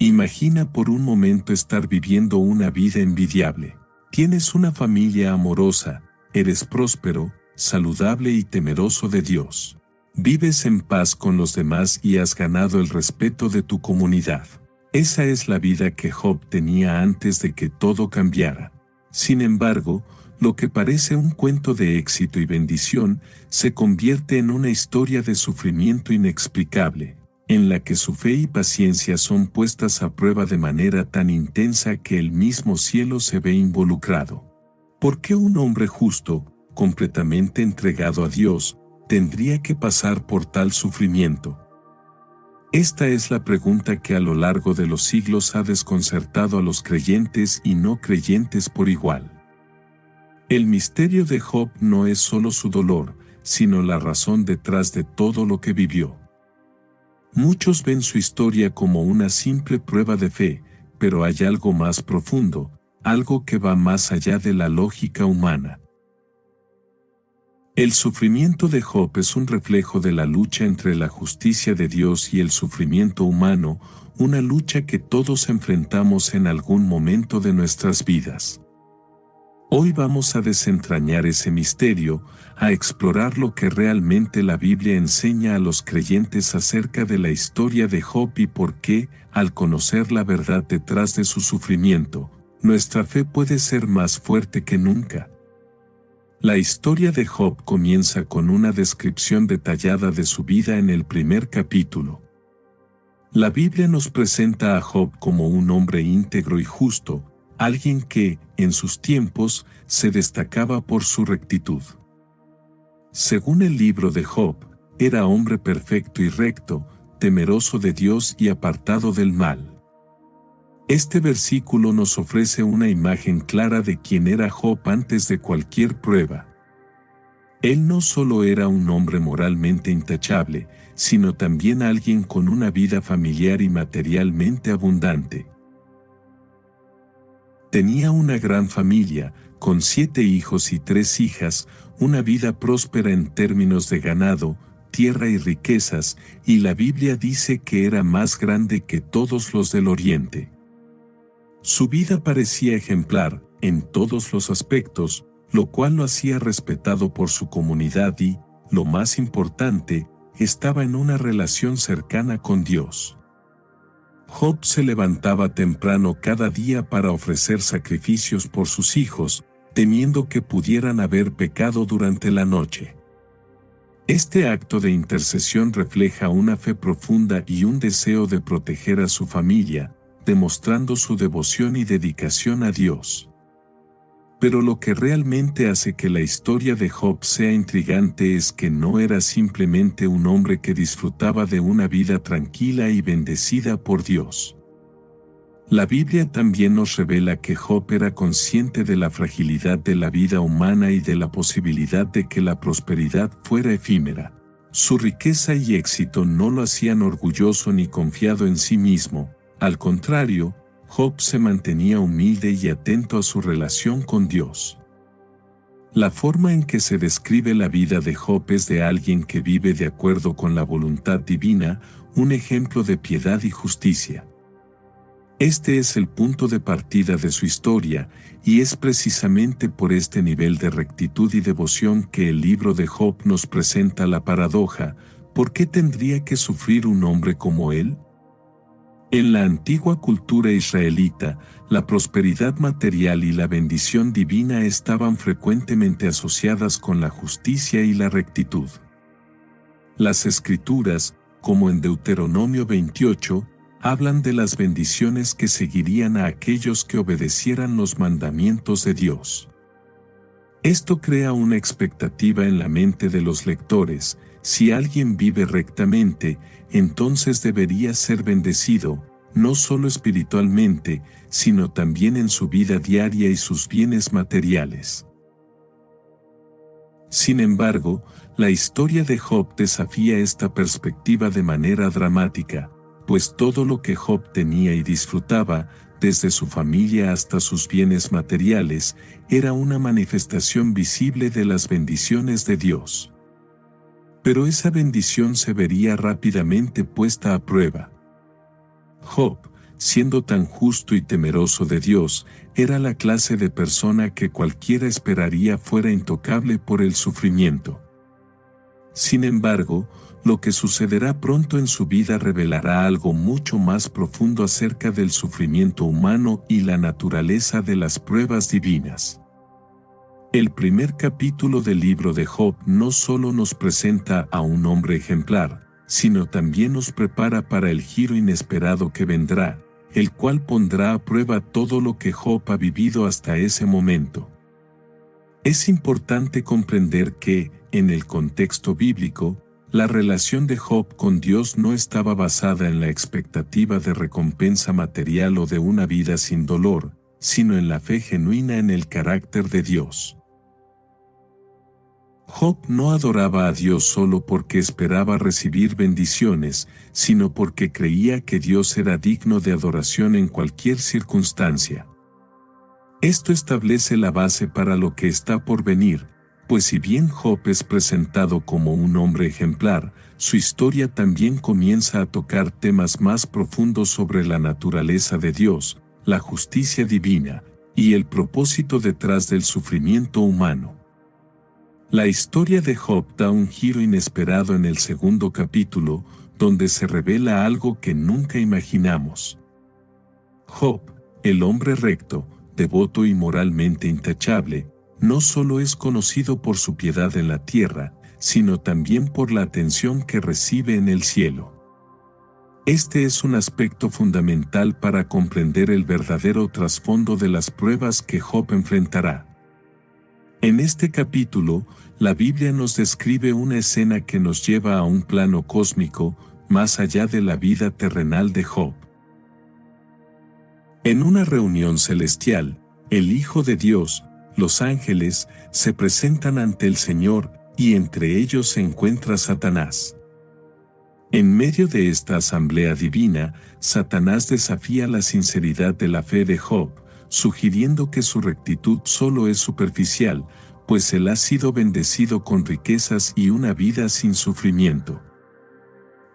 Imagina por un momento estar viviendo una vida envidiable. Tienes una familia amorosa, eres próspero, saludable y temeroso de Dios. Vives en paz con los demás y has ganado el respeto de tu comunidad. Esa es la vida que Job tenía antes de que todo cambiara. Sin embargo, lo que parece un cuento de éxito y bendición se convierte en una historia de sufrimiento inexplicable, en la que su fe y paciencia son puestas a prueba de manera tan intensa que el mismo cielo se ve involucrado. ¿Por qué un hombre justo, completamente entregado a Dios, tendría que pasar por tal sufrimiento? Esta es la pregunta que a lo largo de los siglos ha desconcertado a los creyentes y no creyentes por igual. El misterio de Job no es solo su dolor, sino la razón detrás de todo lo que vivió. Muchos ven su historia como una simple prueba de fe, pero hay algo más profundo, algo que va más allá de la lógica humana. El sufrimiento de Job es un reflejo de la lucha entre la justicia de Dios y el sufrimiento humano, una lucha que todos enfrentamos en algún momento de nuestras vidas. Hoy vamos a desentrañar ese misterio, a explorar lo que realmente la Biblia enseña a los creyentes acerca de la historia de Job y por qué, al conocer la verdad detrás de su sufrimiento, nuestra fe puede ser más fuerte que nunca. La historia de Job comienza con una descripción detallada de su vida en el primer capítulo. La Biblia nos presenta a Job como un hombre íntegro y justo, alguien que, en sus tiempos, se destacaba por su rectitud. Según el libro de Job, era hombre perfecto y recto, temeroso de Dios y apartado del mal. Este versículo nos ofrece una imagen clara de quién era Job antes de cualquier prueba. Él no solo era un hombre moralmente intachable, sino también alguien con una vida familiar y materialmente abundante. Tenía una gran familia, con 7 hijos y 3 hijas, una vida próspera en términos de ganado, tierra y riquezas, y la Biblia dice que era más grande que todos los del Oriente. Su vida parecía ejemplar, en todos los aspectos, lo cual lo hacía respetado por su comunidad y, lo más importante, estaba en una relación cercana con Dios. Job se levantaba temprano cada día para ofrecer sacrificios por sus hijos, temiendo que pudieran haber pecado durante la noche. Este acto de intercesión refleja una fe profunda y un deseo de proteger a su familia, demostrando su devoción y dedicación a Dios. Pero lo que realmente hace que la historia de Job sea intrigante es que no era simplemente un hombre que disfrutaba de una vida tranquila y bendecida por Dios. La Biblia también nos revela que Job era consciente de la fragilidad de la vida humana y de la posibilidad de que la prosperidad fuera efímera. Su riqueza y éxito no lo hacían orgulloso ni confiado en sí mismo, al contrario, Job se mantenía humilde y atento a su relación con Dios. La forma en que se describe la vida de Job es de alguien que vive de acuerdo con la voluntad divina, un ejemplo de piedad y justicia. Este es el punto de partida de su historia, y es precisamente por este nivel de rectitud y devoción que el libro de Job nos presenta la paradoja: ¿por qué tendría que sufrir un hombre como él? En la antigua cultura israelita, la prosperidad material y la bendición divina estaban frecuentemente asociadas con la justicia y la rectitud. Las Escrituras, como en Deuteronomio 28, hablan de las bendiciones que seguirían a aquellos que obedecieran los mandamientos de Dios. Esto crea una expectativa en la mente de los lectores: si alguien vive rectamente, entonces debería ser bendecido, no solo espiritualmente, sino también en su vida diaria y sus bienes materiales. Sin embargo, la historia de Job desafía esta perspectiva de manera dramática, pues todo lo que Job tenía y disfrutaba, desde su familia hasta sus bienes materiales, era una manifestación visible de las bendiciones de Dios. Pero esa bendición se vería rápidamente puesta a prueba. Job, siendo tan justo y temeroso de Dios, era la clase de persona que cualquiera esperaría fuera intocable por el sufrimiento. Sin embargo, lo que sucederá pronto en su vida revelará algo mucho más profundo acerca del sufrimiento humano y la naturaleza de las pruebas divinas. El primer capítulo del libro de Job no solo nos presenta a un hombre ejemplar, sino también nos prepara para el giro inesperado que vendrá, el cual pondrá a prueba todo lo que Job ha vivido hasta ese momento. Es importante comprender que, en el contexto bíblico, la relación de Job con Dios no estaba basada en la expectativa de recompensa material o de una vida sin dolor, sino en la fe genuina en el carácter de Dios. Job no adoraba a Dios solo porque esperaba recibir bendiciones, sino porque creía que Dios era digno de adoración en cualquier circunstancia. Esto establece la base para lo que está por venir, pues si bien Job es presentado como un hombre ejemplar, su historia también comienza a tocar temas más profundos sobre la naturaleza de Dios, la justicia divina, y el propósito detrás del sufrimiento humano. La historia de Job da un giro inesperado en el segundo capítulo, donde se revela algo que nunca imaginamos. Job, el hombre recto, devoto y moralmente intachable, no solo es conocido por su piedad en la tierra, sino también por la atención que recibe en el cielo. Este es un aspecto fundamental para comprender el verdadero trasfondo de las pruebas que Job enfrentará. En este capítulo, la Biblia nos describe una escena que nos lleva a un plano cósmico, más allá de la vida terrenal de Job. En una reunión celestial, el Hijo de Dios, los ángeles, se presentan ante el Señor, y entre ellos se encuentra Satanás. En medio de esta asamblea divina, Satanás desafía la sinceridad de la fe de Job, sugiriendo que su rectitud solo es superficial, pues él ha sido bendecido con riquezas y una vida sin sufrimiento.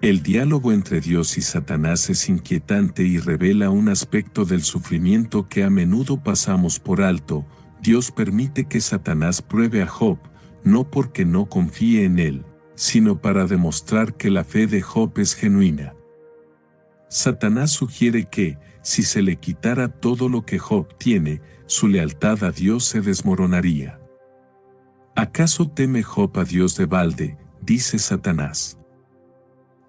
El diálogo entre Dios y Satanás es inquietante y revela un aspecto del sufrimiento que a menudo pasamos por alto. Dios permite que Satanás pruebe a Job, no porque no confíe en él, sino para demostrar que la fe de Job es genuina. Satanás sugiere que, si se le quitara todo lo que Job tiene, su lealtad a Dios se desmoronaría. ¿Acaso teme Job a Dios de balde?, dice Satanás.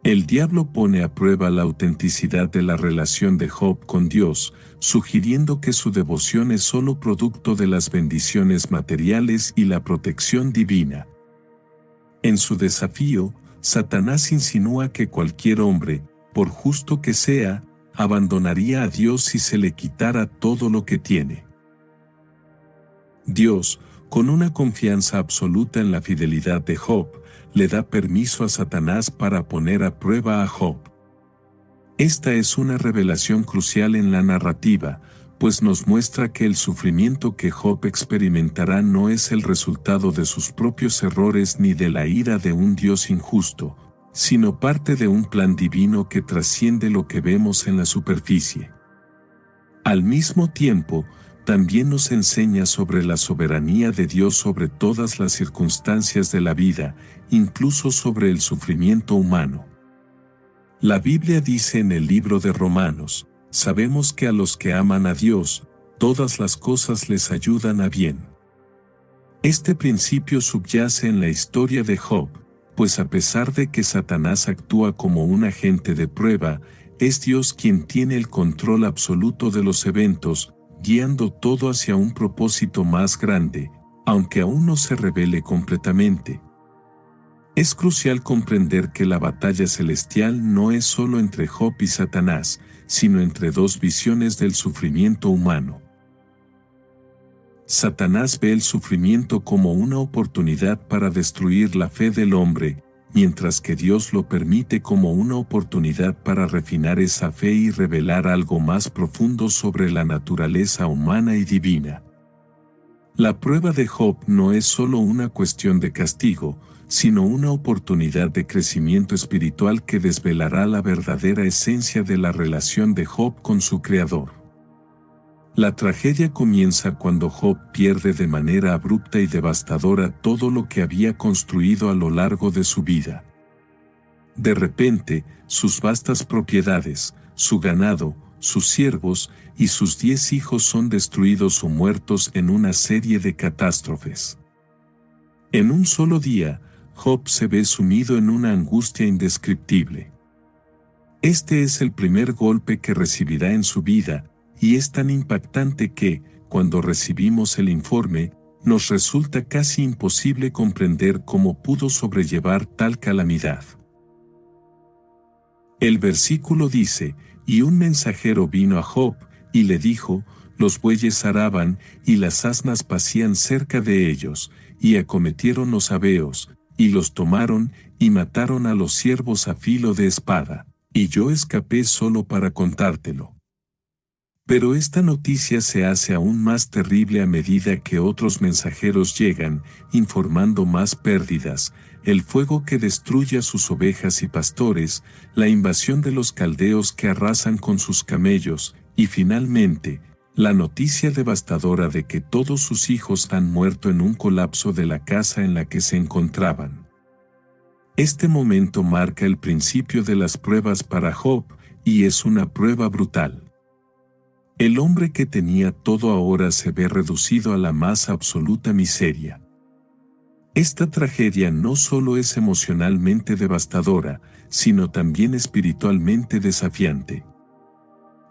El diablo pone a prueba la autenticidad de la relación de Job con Dios, sugiriendo que su devoción es solo producto de las bendiciones materiales y la protección divina. En su desafío, Satanás insinúa que cualquier hombre, por justo que sea, abandonaría a Dios si se le quitara todo lo que tiene. Dios, con una confianza absoluta en la fidelidad de Job, le da permiso a Satanás para poner a prueba a Job. Esta es una revelación crucial en la narrativa, pues nos muestra que el sufrimiento que Job experimentará no es el resultado de sus propios errores ni de la ira de un Dios injusto, sino parte de un plan divino que trasciende lo que vemos en la superficie. Al mismo tiempo, también nos enseña sobre la soberanía de Dios sobre todas las circunstancias de la vida, incluso sobre el sufrimiento humano. La Biblia dice en el libro de Romanos: sabemos que a los que aman a Dios, todas las cosas les ayudan a bien. Este principio subyace en la historia de Job, pues a pesar de que Satanás actúa como un agente de prueba, es Dios quien tiene el control absoluto de los eventos, guiando todo hacia un propósito más grande, aunque aún no se revele completamente. Es crucial comprender que la batalla celestial no es solo entre Job y Satanás, sino entre dos visiones del sufrimiento humano. Satanás ve el sufrimiento como una oportunidad para destruir la fe del hombre, mientras que Dios lo permite como una oportunidad para refinar esa fe y revelar algo más profundo sobre la naturaleza humana y divina. La prueba de Job no es solo una cuestión de castigo, sino una oportunidad de crecimiento espiritual que desvelará la verdadera esencia de la relación de Job con su Creador. La tragedia comienza cuando Job pierde de manera abrupta y devastadora todo lo que había construido a lo largo de su vida. De repente, sus vastas propiedades, su ganado, sus siervos y sus 10 hijos son destruidos o muertos en una serie de catástrofes. En un solo día, Job se ve sumido en una angustia indescriptible. Este es el primer golpe que recibirá en su vida, y es tan impactante que, cuando recibimos el informe, nos resulta casi imposible comprender cómo pudo sobrellevar tal calamidad. El versículo dice: «Y un mensajero vino a Job, y le dijo, los bueyes araban, y las asnas pacían cerca de ellos, y acometieron los sabeos, y los tomaron, y mataron a los siervos a filo de espada, y yo escapé solo para contártelo». Pero esta noticia se hace aún más terrible a medida que otros mensajeros llegan, informando más pérdidas, el fuego que destruye a sus ovejas y pastores, la invasión de los caldeos que arrasan con sus camellos, y finalmente, la noticia devastadora de que todos sus hijos han muerto en un colapso de la casa en la que se encontraban. Este momento marca el principio de las pruebas para Job, y es una prueba brutal. El hombre que tenía todo ahora se ve reducido a la más absoluta miseria. Esta tragedia no solo es emocionalmente devastadora, sino también espiritualmente desafiante.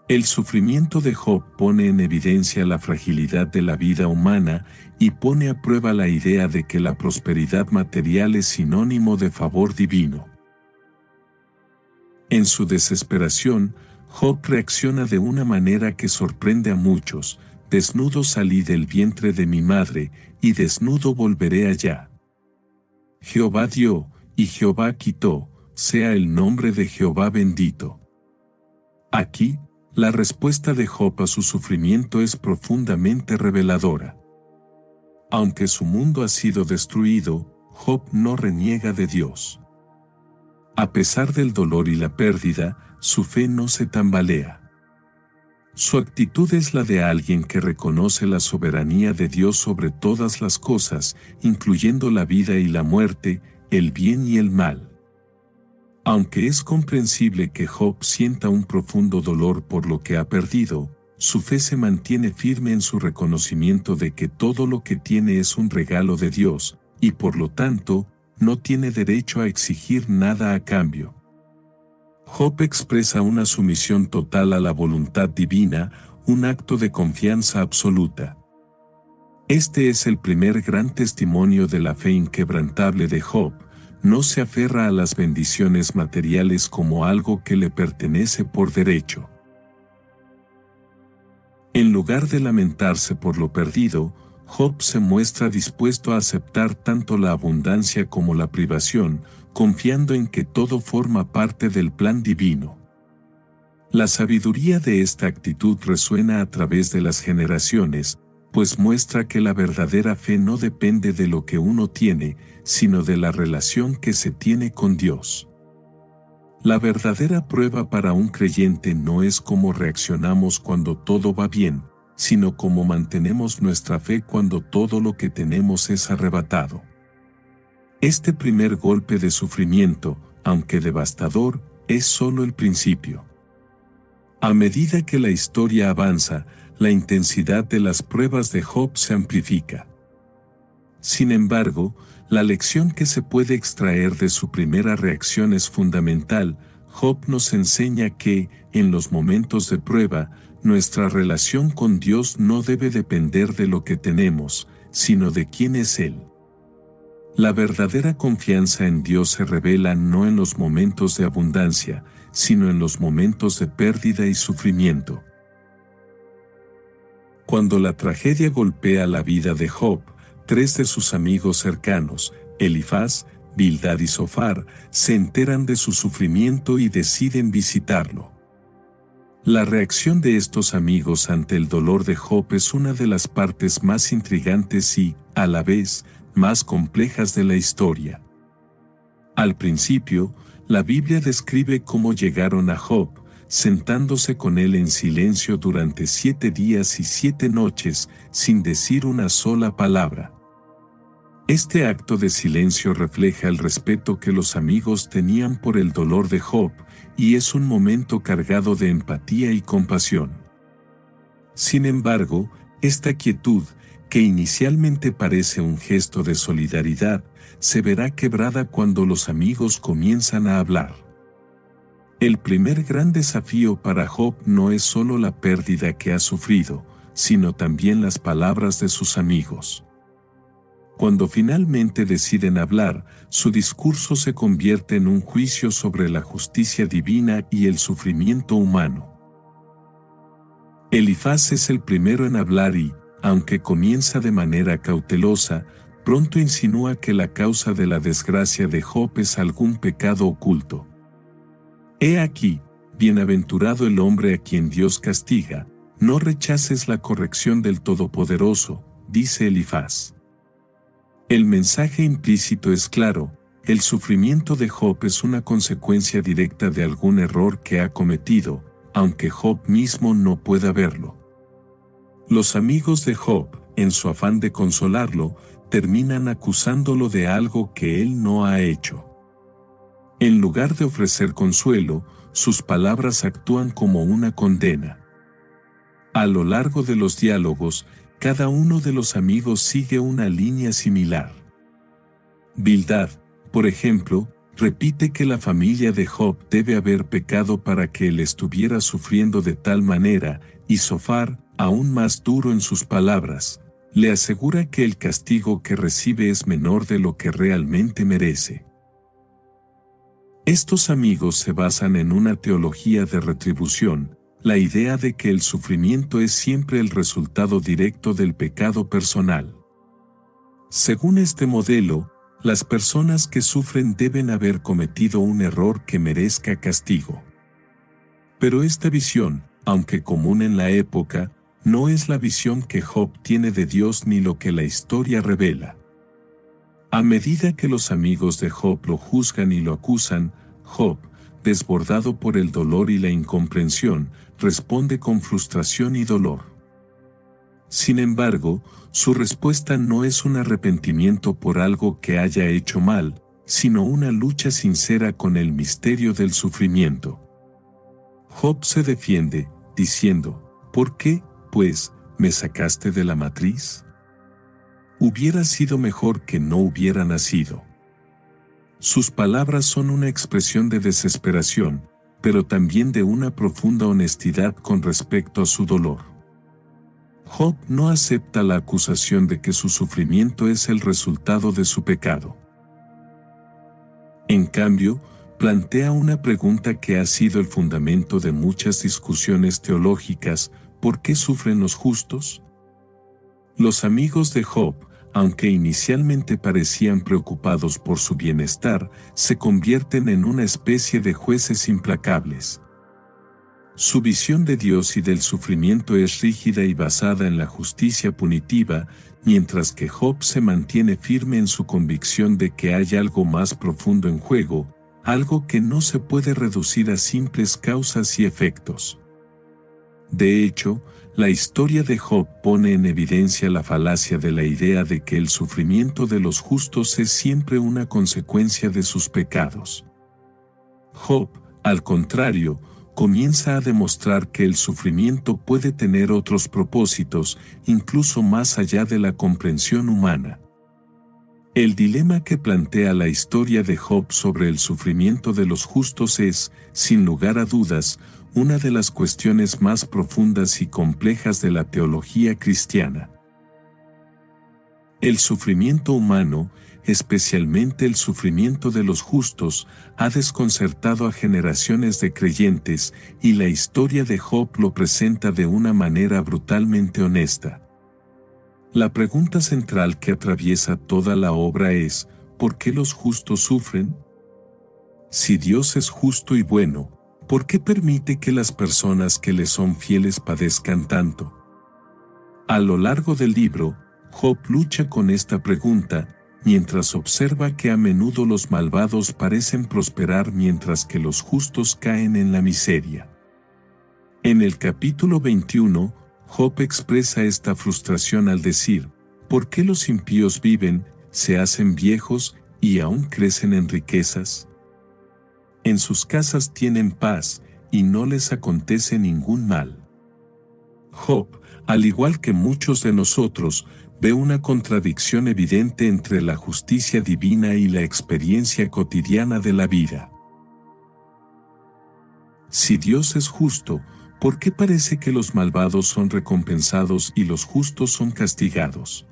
El sufrimiento de Job pone en evidencia la fragilidad de la vida humana y pone a prueba la idea de que la prosperidad material es sinónimo de favor divino. En su desesperación, Job reacciona de una manera que sorprende a muchos: «Desnudo salí del vientre de mi madre, y desnudo volveré allá. Jehová dio, y Jehová quitó, sea el nombre de Jehová bendito». Aquí, la respuesta de Job a su sufrimiento es profundamente reveladora. Aunque su mundo ha sido destruido, Job no reniega de Dios. A pesar del dolor y la pérdida, su fe no se tambalea. Su actitud es la de alguien que reconoce la soberanía de Dios sobre todas las cosas, incluyendo la vida y la muerte, el bien y el mal. Aunque es comprensible que Job sienta un profundo dolor por lo que ha perdido, su fe se mantiene firme en su reconocimiento de que todo lo que tiene es un regalo de Dios, y por lo tanto, no tiene derecho a exigir nada a cambio. Job expresa una sumisión total a la voluntad divina, un acto de confianza absoluta. Este es el primer gran testimonio de la fe inquebrantable de Job. No se aferra a las bendiciones materiales como algo que le pertenece por derecho. En lugar de lamentarse por lo perdido, Job se muestra dispuesto a aceptar tanto la abundancia como la privación, confiando en que todo forma parte del plan divino. La sabiduría de esta actitud resuena a través de las generaciones, pues muestra que la verdadera fe no depende de lo que uno tiene, sino de la relación que se tiene con Dios. La verdadera prueba para un creyente no es cómo reaccionamos cuando todo va bien, sino cómo mantenemos nuestra fe cuando todo lo que tenemos es arrebatado. Este primer golpe de sufrimiento, aunque devastador, es solo el principio. A medida que la historia avanza, la intensidad de las pruebas de Job se amplifica. Sin embargo, la lección que se puede extraer de su primera reacción es fundamental. Job nos enseña que, en los momentos de prueba, nuestra relación con Dios no debe depender de lo que tenemos, sino de quién es Él. La verdadera confianza en Dios se revela no en los momentos de abundancia, sino en los momentos de pérdida y sufrimiento. Cuando la tragedia golpea la vida de Job, 3 de sus amigos cercanos, Elifaz, Bildad y Zofar, se enteran de su sufrimiento y deciden visitarlo. La reacción de estos amigos ante el dolor de Job es una de las partes más intrigantes y, a la vez, más complejas de la historia. Al principio, la Biblia describe cómo llegaron a Job, sentándose con él en silencio durante 7 días y 7 noches, sin decir una sola palabra. Este acto de silencio refleja el respeto que los amigos tenían por el dolor de Job, y es un momento cargado de empatía y compasión. Sin embargo, esta quietud, que inicialmente parece un gesto de solidaridad, se verá quebrada cuando los amigos comienzan a hablar. El primer gran desafío para Job no es solo la pérdida que ha sufrido, sino también las palabras de sus amigos. Cuando finalmente deciden hablar, su discurso se convierte en un juicio sobre la justicia divina y el sufrimiento humano. Elifaz es el primero en hablar y, aunque comienza de manera cautelosa, pronto insinúa que la causa de la desgracia de Job es algún pecado oculto. He aquí, bienaventurado el hombre a quien Dios castiga, no rechaces la corrección del Todopoderoso, dice Elifaz. El mensaje implícito es claro: el sufrimiento de Job es una consecuencia directa de algún error que ha cometido, aunque Job mismo no pueda verlo. Los amigos de Job, en su afán de consolarlo, terminan acusándolo de algo que él no ha hecho. En lugar de ofrecer consuelo, sus palabras actúan como una condena. A lo largo de los diálogos, cada uno de los amigos sigue una línea similar. Bildad, por ejemplo, repite que la familia de Job debe haber pecado para que él estuviera sufriendo de tal manera, y Zofar, aún más duro en sus palabras, le asegura que el castigo que recibe es menor de lo que realmente merece. Estos amigos se basan en una teología de retribución, la idea de que el sufrimiento es siempre el resultado directo del pecado personal. Según este modelo, las personas que sufren deben haber cometido un error que merezca castigo. Pero esta visión, aunque común en la época, no es la visión que Job tiene de Dios ni lo que la historia revela. A medida que los amigos de Job lo juzgan y lo acusan, Job, desbordado por el dolor y la incomprensión, responde con frustración y dolor. Sin embargo, su respuesta no es un arrepentimiento por algo que haya hecho mal, sino una lucha sincera con el misterio del sufrimiento. Job se defiende, diciendo: ¿por qué, pues, me sacaste de la matriz? Hubiera sido mejor que no hubiera nacido. Sus palabras son una expresión de desesperación, pero también de una profunda honestidad con respecto a su dolor. Job no acepta la acusación de que su sufrimiento es el resultado de su pecado. En cambio, plantea una pregunta que ha sido el fundamento de muchas discusiones teológicas: ¿por qué sufren los justos? Los amigos de Job, aunque inicialmente parecían preocupados por su bienestar, se convierten en una especie de jueces implacables. Su visión de Dios y del sufrimiento es rígida y basada en la justicia punitiva, mientras que Job se mantiene firme en su convicción de que hay algo más profundo en juego, algo que no se puede reducir a simples causas y efectos. De hecho, la historia de Job pone en evidencia la falacia de la idea de que el sufrimiento de los justos es siempre una consecuencia de sus pecados. Job, al contrario, comienza a demostrar que el sufrimiento puede tener otros propósitos, incluso más allá de la comprensión humana. El dilema que plantea la historia de Job sobre el sufrimiento de los justos es, sin lugar a dudas, una de las cuestiones más profundas y complejas de la teología cristiana. El sufrimiento humano, especialmente el sufrimiento de los justos, ha desconcertado a generaciones de creyentes, y la historia de Job lo presenta de una manera brutalmente honesta. La pregunta central que atraviesa toda la obra es: ¿por qué los justos sufren? Si Dios es justo y bueno, ¿por qué permite que las personas que le son fieles padezcan tanto? A lo largo del libro, Job lucha con esta pregunta, mientras observa que a menudo los malvados parecen prosperar mientras que los justos caen en la miseria. En el capítulo 21, Job expresa esta frustración al decir: ¿por qué los impíos viven, se hacen viejos y aún crecen en riquezas? En sus casas tienen paz y no les acontece ningún mal. Job, al igual que muchos de nosotros, ve una contradicción evidente entre la justicia divina y la experiencia cotidiana de la vida. Si Dios es justo, ¿por qué parece que los malvados son recompensados y los justos son castigados?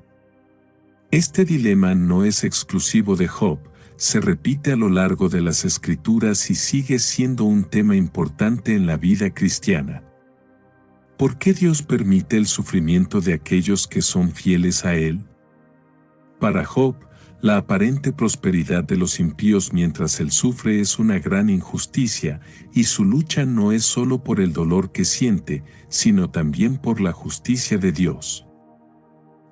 Este dilema no es exclusivo de Job, se repite a lo largo de las Escrituras y sigue siendo un tema importante en la vida cristiana. ¿Por qué Dios permite el sufrimiento de aquellos que son fieles a Él? Para Job, la aparente prosperidad de los impíos mientras él sufre es una gran injusticia, y su lucha no es solo por el dolor que siente, sino también por la justicia de Dios.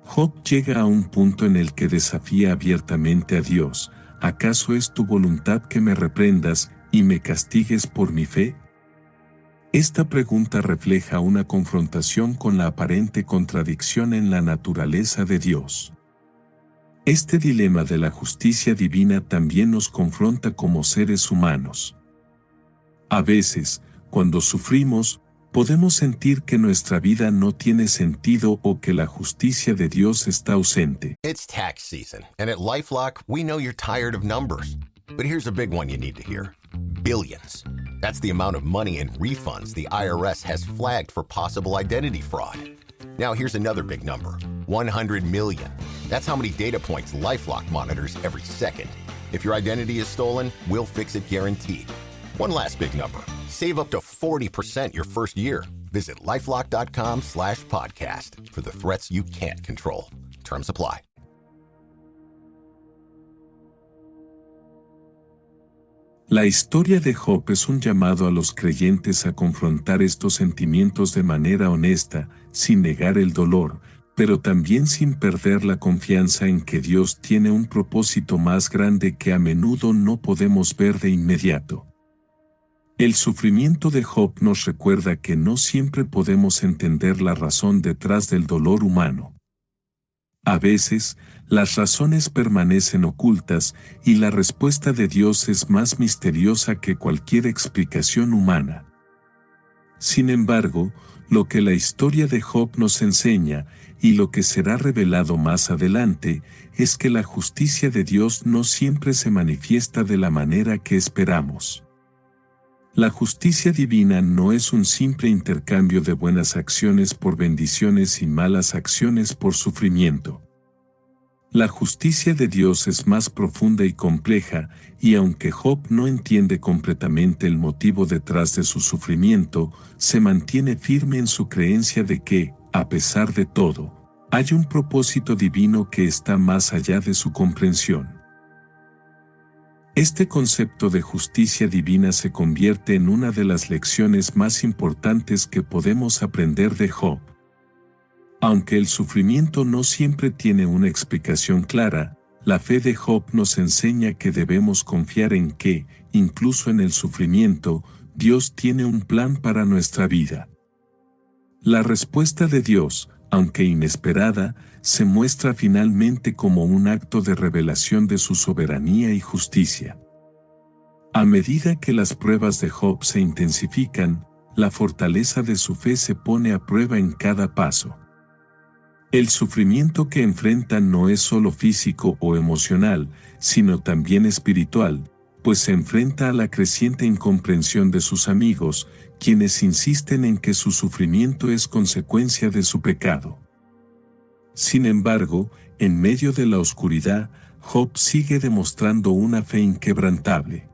Job llega a un punto en el que desafía abiertamente a Dios: ¿acaso es tu voluntad que me reprendas y me castigues por mi fe? Esta pregunta refleja una confrontación con la aparente contradicción en la naturaleza de Dios. Este dilema de la justicia divina también nos confronta como seres humanos. A veces, cuando sufrimos, podemos sentir que nuestra vida no tiene sentido o que la justicia de Dios está ausente. It's tax season, and at LifeLock, we know you're tired of numbers. But here's a big one you need to hear. Billions. That's the amount of money in refunds the IRS has flagged for possible identity fraud. Now here's another big number. 100 million. That's how many data points LifeLock monitors every second. If your identity is stolen, we'll fix it guaranteed. One last big number. Save up to 40% your first year. Visit LifeLock.com/podcast for the threats you can't control. Terms apply. La historia de Job es un llamado a los creyentes a confrontar estos sentimientos de manera honesta, sin negar el dolor, pero también sin perder la confianza en que Dios tiene un propósito más grande que a menudo no podemos ver de inmediato. El sufrimiento de Job nos recuerda que no siempre podemos entender la razón detrás del dolor humano. A veces, las razones permanecen ocultas y la respuesta de Dios es más misteriosa que cualquier explicación humana. Sin embargo, lo que la historia de Job nos enseña, y lo que será revelado más adelante, es que la justicia de Dios no siempre se manifiesta de la manera que esperamos. La justicia divina no es un simple intercambio de buenas acciones por bendiciones y malas acciones por sufrimiento. La justicia de Dios es más profunda y compleja, y aunque Job no entiende completamente el motivo detrás de su sufrimiento, se mantiene firme en su creencia de que, a pesar de todo, hay un propósito divino que está más allá de su comprensión. Este concepto de justicia divina se convierte en una de las lecciones más importantes que podemos aprender de Job. Aunque el sufrimiento no siempre tiene una explicación clara, la fe de Job nos enseña que debemos confiar en que, incluso en el sufrimiento, Dios tiene un plan para nuestra vida. La respuesta de Dios, aunque inesperada, se muestra finalmente como un acto de revelación de su soberanía y justicia. A medida que las pruebas de Job se intensifican, la fortaleza de su fe se pone a prueba en cada paso. El sufrimiento que enfrenta no es solo físico o emocional, sino también espiritual, pues se enfrenta a la creciente incomprensión de sus amigos, quienes insisten en que su sufrimiento es consecuencia de su pecado. Sin embargo, en medio de la oscuridad, Job sigue demostrando una fe inquebrantable.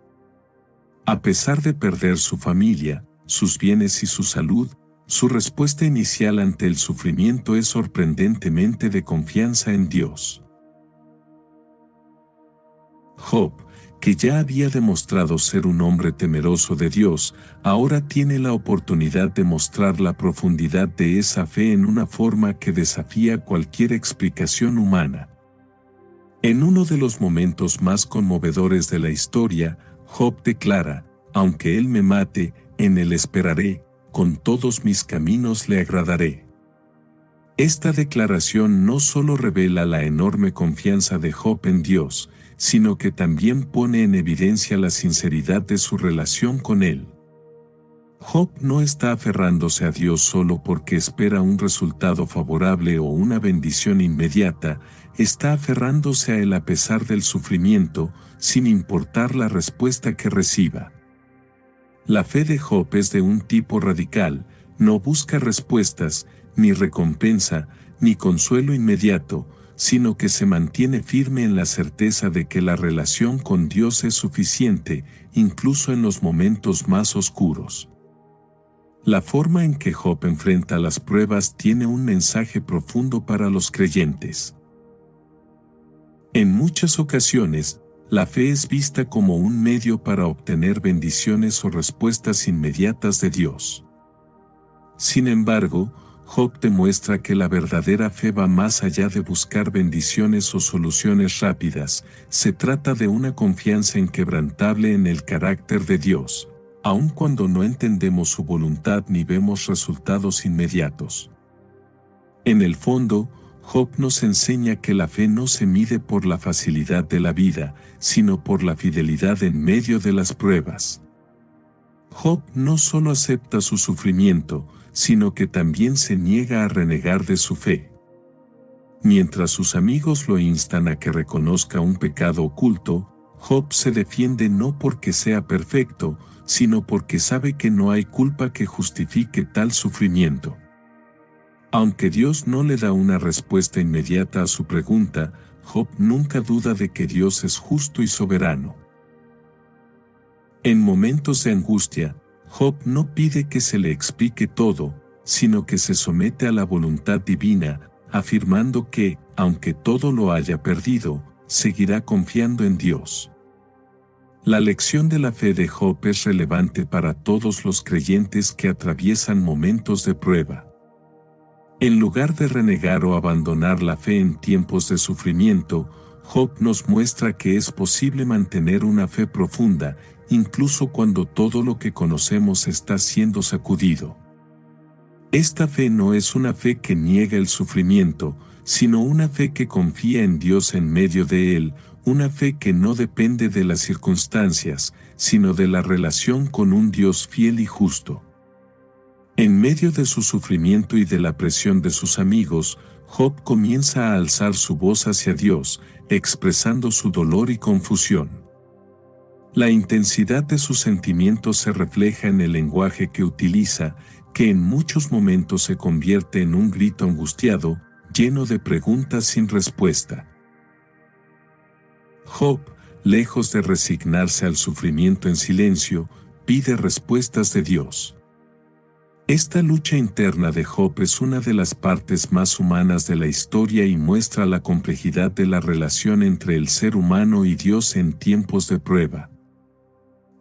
A pesar de perder su familia, sus bienes y su salud, su respuesta inicial ante el sufrimiento es sorprendentemente de confianza en Dios. Job, que ya había demostrado ser un hombre temeroso de Dios, ahora tiene la oportunidad de mostrar la profundidad de esa fe en una forma que desafía cualquier explicación humana. En uno de los momentos más conmovedores de la historia, Job declara: aunque él me mate, en él esperaré, con todos mis caminos le agradaré. Esta declaración no solo revela la enorme confianza de Job en Dios, sino que también pone en evidencia la sinceridad de su relación con él. Job no está aferrándose a Dios solo porque espera un resultado favorable o una bendición inmediata, está aferrándose a él a pesar del sufrimiento, sin importar la respuesta que reciba. La fe de Job es de un tipo radical, no busca respuestas, ni recompensa, ni consuelo inmediato, sino que se mantiene firme en la certeza de que la relación con Dios es suficiente, incluso en los momentos más oscuros. La forma en que Job enfrenta las pruebas tiene un mensaje profundo para los creyentes. En muchas ocasiones, la fe es vista como un medio para obtener bendiciones o respuestas inmediatas de Dios. Sin embargo, Job demuestra que la verdadera fe va más allá de buscar bendiciones o soluciones rápidas, se trata de una confianza inquebrantable en el carácter de Dios, aun cuando no entendemos su voluntad ni vemos resultados inmediatos. En el fondo, Job nos enseña que la fe no se mide por la facilidad de la vida, sino por la fidelidad en medio de las pruebas. Job no solo acepta su sufrimiento, sino que también se niega a renegar de su fe. Mientras sus amigos lo instan a que reconozca un pecado oculto, Job se defiende no porque sea perfecto, sino porque sabe que no hay culpa que justifique tal sufrimiento. Aunque Dios no le da una respuesta inmediata a su pregunta, Job nunca duda de que Dios es justo y soberano. En momentos de angustia, Job no pide que se le explique todo, sino que se somete a la voluntad divina, afirmando que, aunque todo lo haya perdido, seguirá confiando en Dios. La lección de la fe de Job es relevante para todos los creyentes que atraviesan momentos de prueba. En lugar de renegar o abandonar la fe en tiempos de sufrimiento, Job nos muestra que es posible mantener una fe profunda, incluso cuando todo lo que conocemos está siendo sacudido. Esta fe no es una fe que niega el sufrimiento, sino una fe que confía en Dios en medio de él, una fe que no depende de las circunstancias, sino de la relación con un Dios fiel y justo. En medio de su sufrimiento y de la presión de sus amigos, Job comienza a alzar su voz hacia Dios, expresando su dolor y confusión. La intensidad de sus sentimientos se refleja en el lenguaje que utiliza, que en muchos momentos se convierte en un grito angustiado, lleno de preguntas sin respuesta. Job, lejos de resignarse al sufrimiento en silencio, pide respuestas de Dios. Esta lucha interna de Job es una de las partes más humanas de la historia y muestra la complejidad de la relación entre el ser humano y Dios en tiempos de prueba.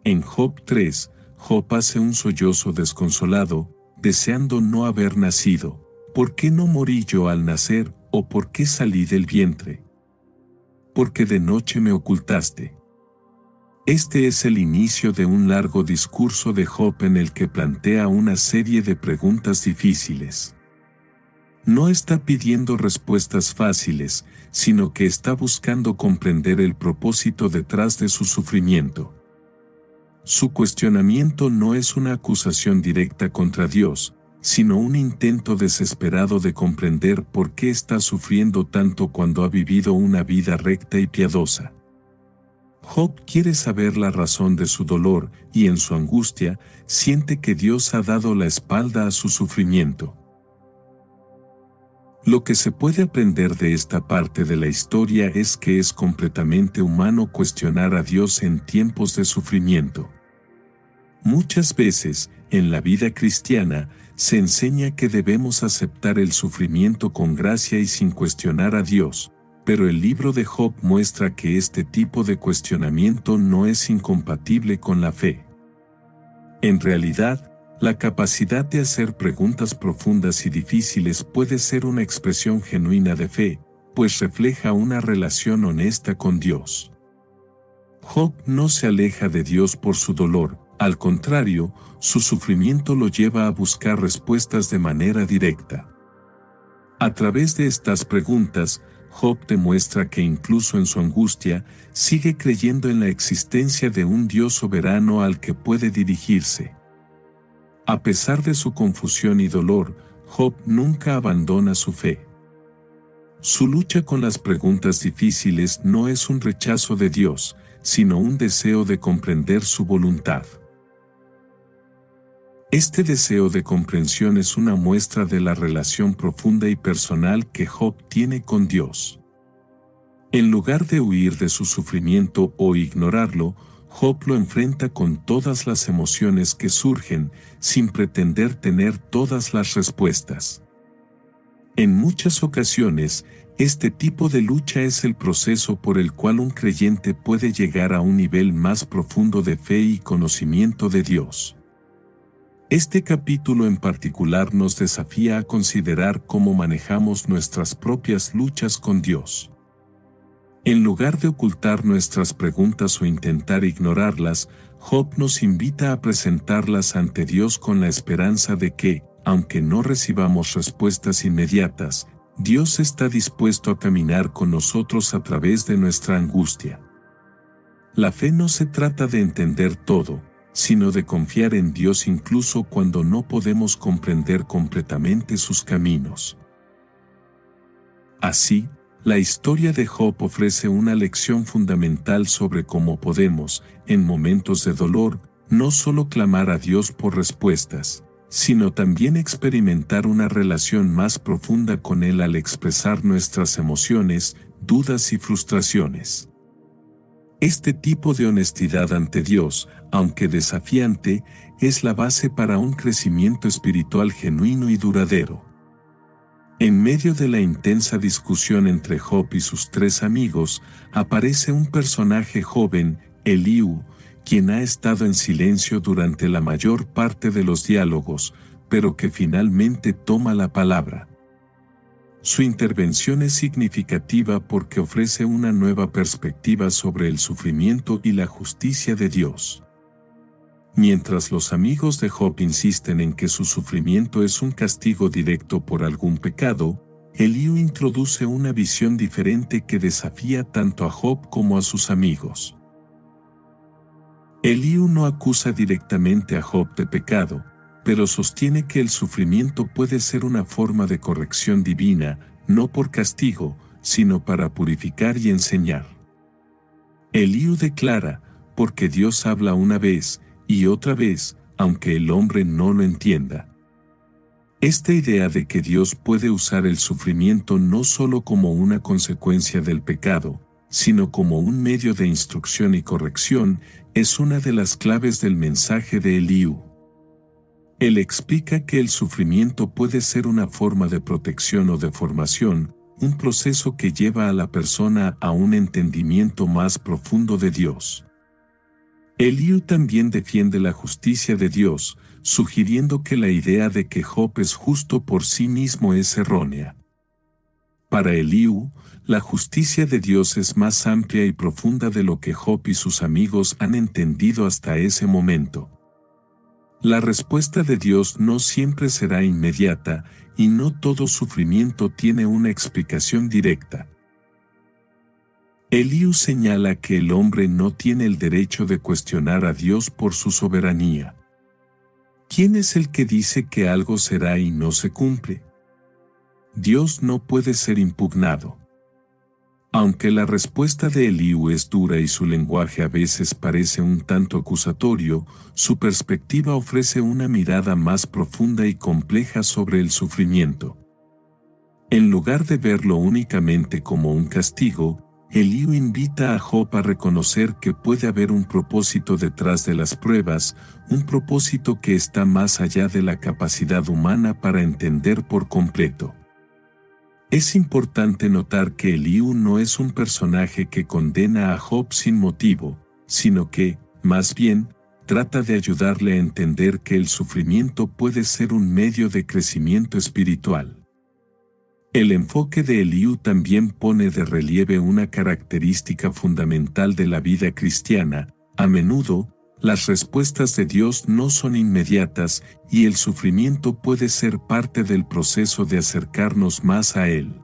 En Job 3, Job hace un sollozo desconsolado, deseando no haber nacido. ¿Por qué no morí yo al nacer, o por qué salí del vientre? Porque de noche me ocultaste. Este es el inicio de un largo discurso de Job en el que plantea una serie de preguntas difíciles. No está pidiendo respuestas fáciles, sino que está buscando comprender el propósito detrás de su sufrimiento. Su cuestionamiento no es una acusación directa contra Dios, sino un intento desesperado de comprender por qué está sufriendo tanto cuando ha vivido una vida recta y piadosa. Job quiere saber la razón de su dolor y en su angustia siente que Dios ha dado la espalda a su sufrimiento. Lo que se puede aprender de esta parte de la historia es que es completamente humano cuestionar a Dios en tiempos de sufrimiento. Muchas veces, en la vida cristiana, se enseña que debemos aceptar el sufrimiento con gracia y sin cuestionar a Dios, pero el libro de Job muestra que este tipo de cuestionamiento no es incompatible con la fe. En realidad, la capacidad de hacer preguntas profundas y difíciles puede ser una expresión genuina de fe, pues refleja una relación honesta con Dios. Job no se aleja de Dios por su dolor, al contrario, su sufrimiento lo lleva a buscar respuestas de manera directa. A través de estas preguntas, Job demuestra que incluso en su angustia, sigue creyendo en la existencia de un Dios soberano al que puede dirigirse. A pesar de su confusión y dolor, Job nunca abandona su fe. Su lucha con las preguntas difíciles no es un rechazo de Dios, sino un deseo de comprender su voluntad. Este deseo de comprensión es una muestra de la relación profunda y personal que Job tiene con Dios. En lugar de huir de su sufrimiento o ignorarlo, Job lo enfrenta con todas las emociones que surgen, sin pretender tener todas las respuestas. En muchas ocasiones, este tipo de lucha es el proceso por el cual un creyente puede llegar a un nivel más profundo de fe y conocimiento de Dios. Este capítulo en particular nos desafía a considerar cómo manejamos nuestras propias luchas con Dios. En lugar de ocultar nuestras preguntas o intentar ignorarlas, Job nos invita a presentarlas ante Dios con la esperanza de que, aunque no recibamos respuestas inmediatas, Dios está dispuesto a caminar con nosotros a través de nuestra angustia. La fe no se trata de entender todo, sino de confiar en Dios incluso cuando no podemos comprender completamente sus caminos. Así, la historia de Job ofrece una lección fundamental sobre cómo podemos, en momentos de dolor, no solo clamar a Dios por respuestas, sino también experimentar una relación más profunda con Él al expresar nuestras emociones, dudas y frustraciones. Este tipo de honestidad ante Dios, aunque desafiante, es la base para un crecimiento espiritual genuino y duradero. En medio de la intensa discusión entre Job y sus tres amigos, aparece un personaje joven, Eliú, quien ha estado en silencio durante la mayor parte de los diálogos, pero que finalmente toma la palabra. Su intervención es significativa porque ofrece una nueva perspectiva sobre el sufrimiento y la justicia de Dios. Mientras los amigos de Job insisten en que su sufrimiento es un castigo directo por algún pecado, Eliú introduce una visión diferente que desafía tanto a Job como a sus amigos. Eliú no acusa directamente a Job de pecado, pero sostiene que el sufrimiento puede ser una forma de corrección divina, no por castigo, sino para purificar y enseñar. Eliú declara, porque Dios habla una vez, y otra vez, aunque el hombre no lo entienda. Esta idea de que Dios puede usar el sufrimiento no solo como una consecuencia del pecado, sino como un medio de instrucción y corrección, es una de las claves del mensaje de Eliú. Él explica que el sufrimiento puede ser una forma de protección o de formación, un proceso que lleva a la persona a un entendimiento más profundo de Dios. Eliú también defiende la justicia de Dios, sugiriendo que la idea de que Job es justo por sí mismo es errónea. Para Eliú, la justicia de Dios es más amplia y profunda de lo que Job y sus amigos han entendido hasta ese momento. La respuesta de Dios no siempre será inmediata, y no todo sufrimiento tiene una explicación directa. Eliú señala que el hombre no tiene el derecho de cuestionar a Dios por su soberanía. ¿Quién es el que dice que algo será y no se cumple? Dios no puede ser impugnado. Aunque la respuesta de Eliú es dura y su lenguaje a veces parece un tanto acusatorio, su perspectiva ofrece una mirada más profunda y compleja sobre el sufrimiento. En lugar de verlo únicamente como un castigo, Eliú invita a Job a reconocer que puede haber un propósito detrás de las pruebas, un propósito que está más allá de la capacidad humana para entender por completo. Es importante notar que Eliú no es un personaje que condena a Job sin motivo, sino que, más bien, trata de ayudarle a entender que el sufrimiento puede ser un medio de crecimiento espiritual. El enfoque de Eliú también pone de relieve una característica fundamental de la vida cristiana. A menudo, las respuestas de Dios no son inmediatas y el sufrimiento puede ser parte del proceso de acercarnos más a Él.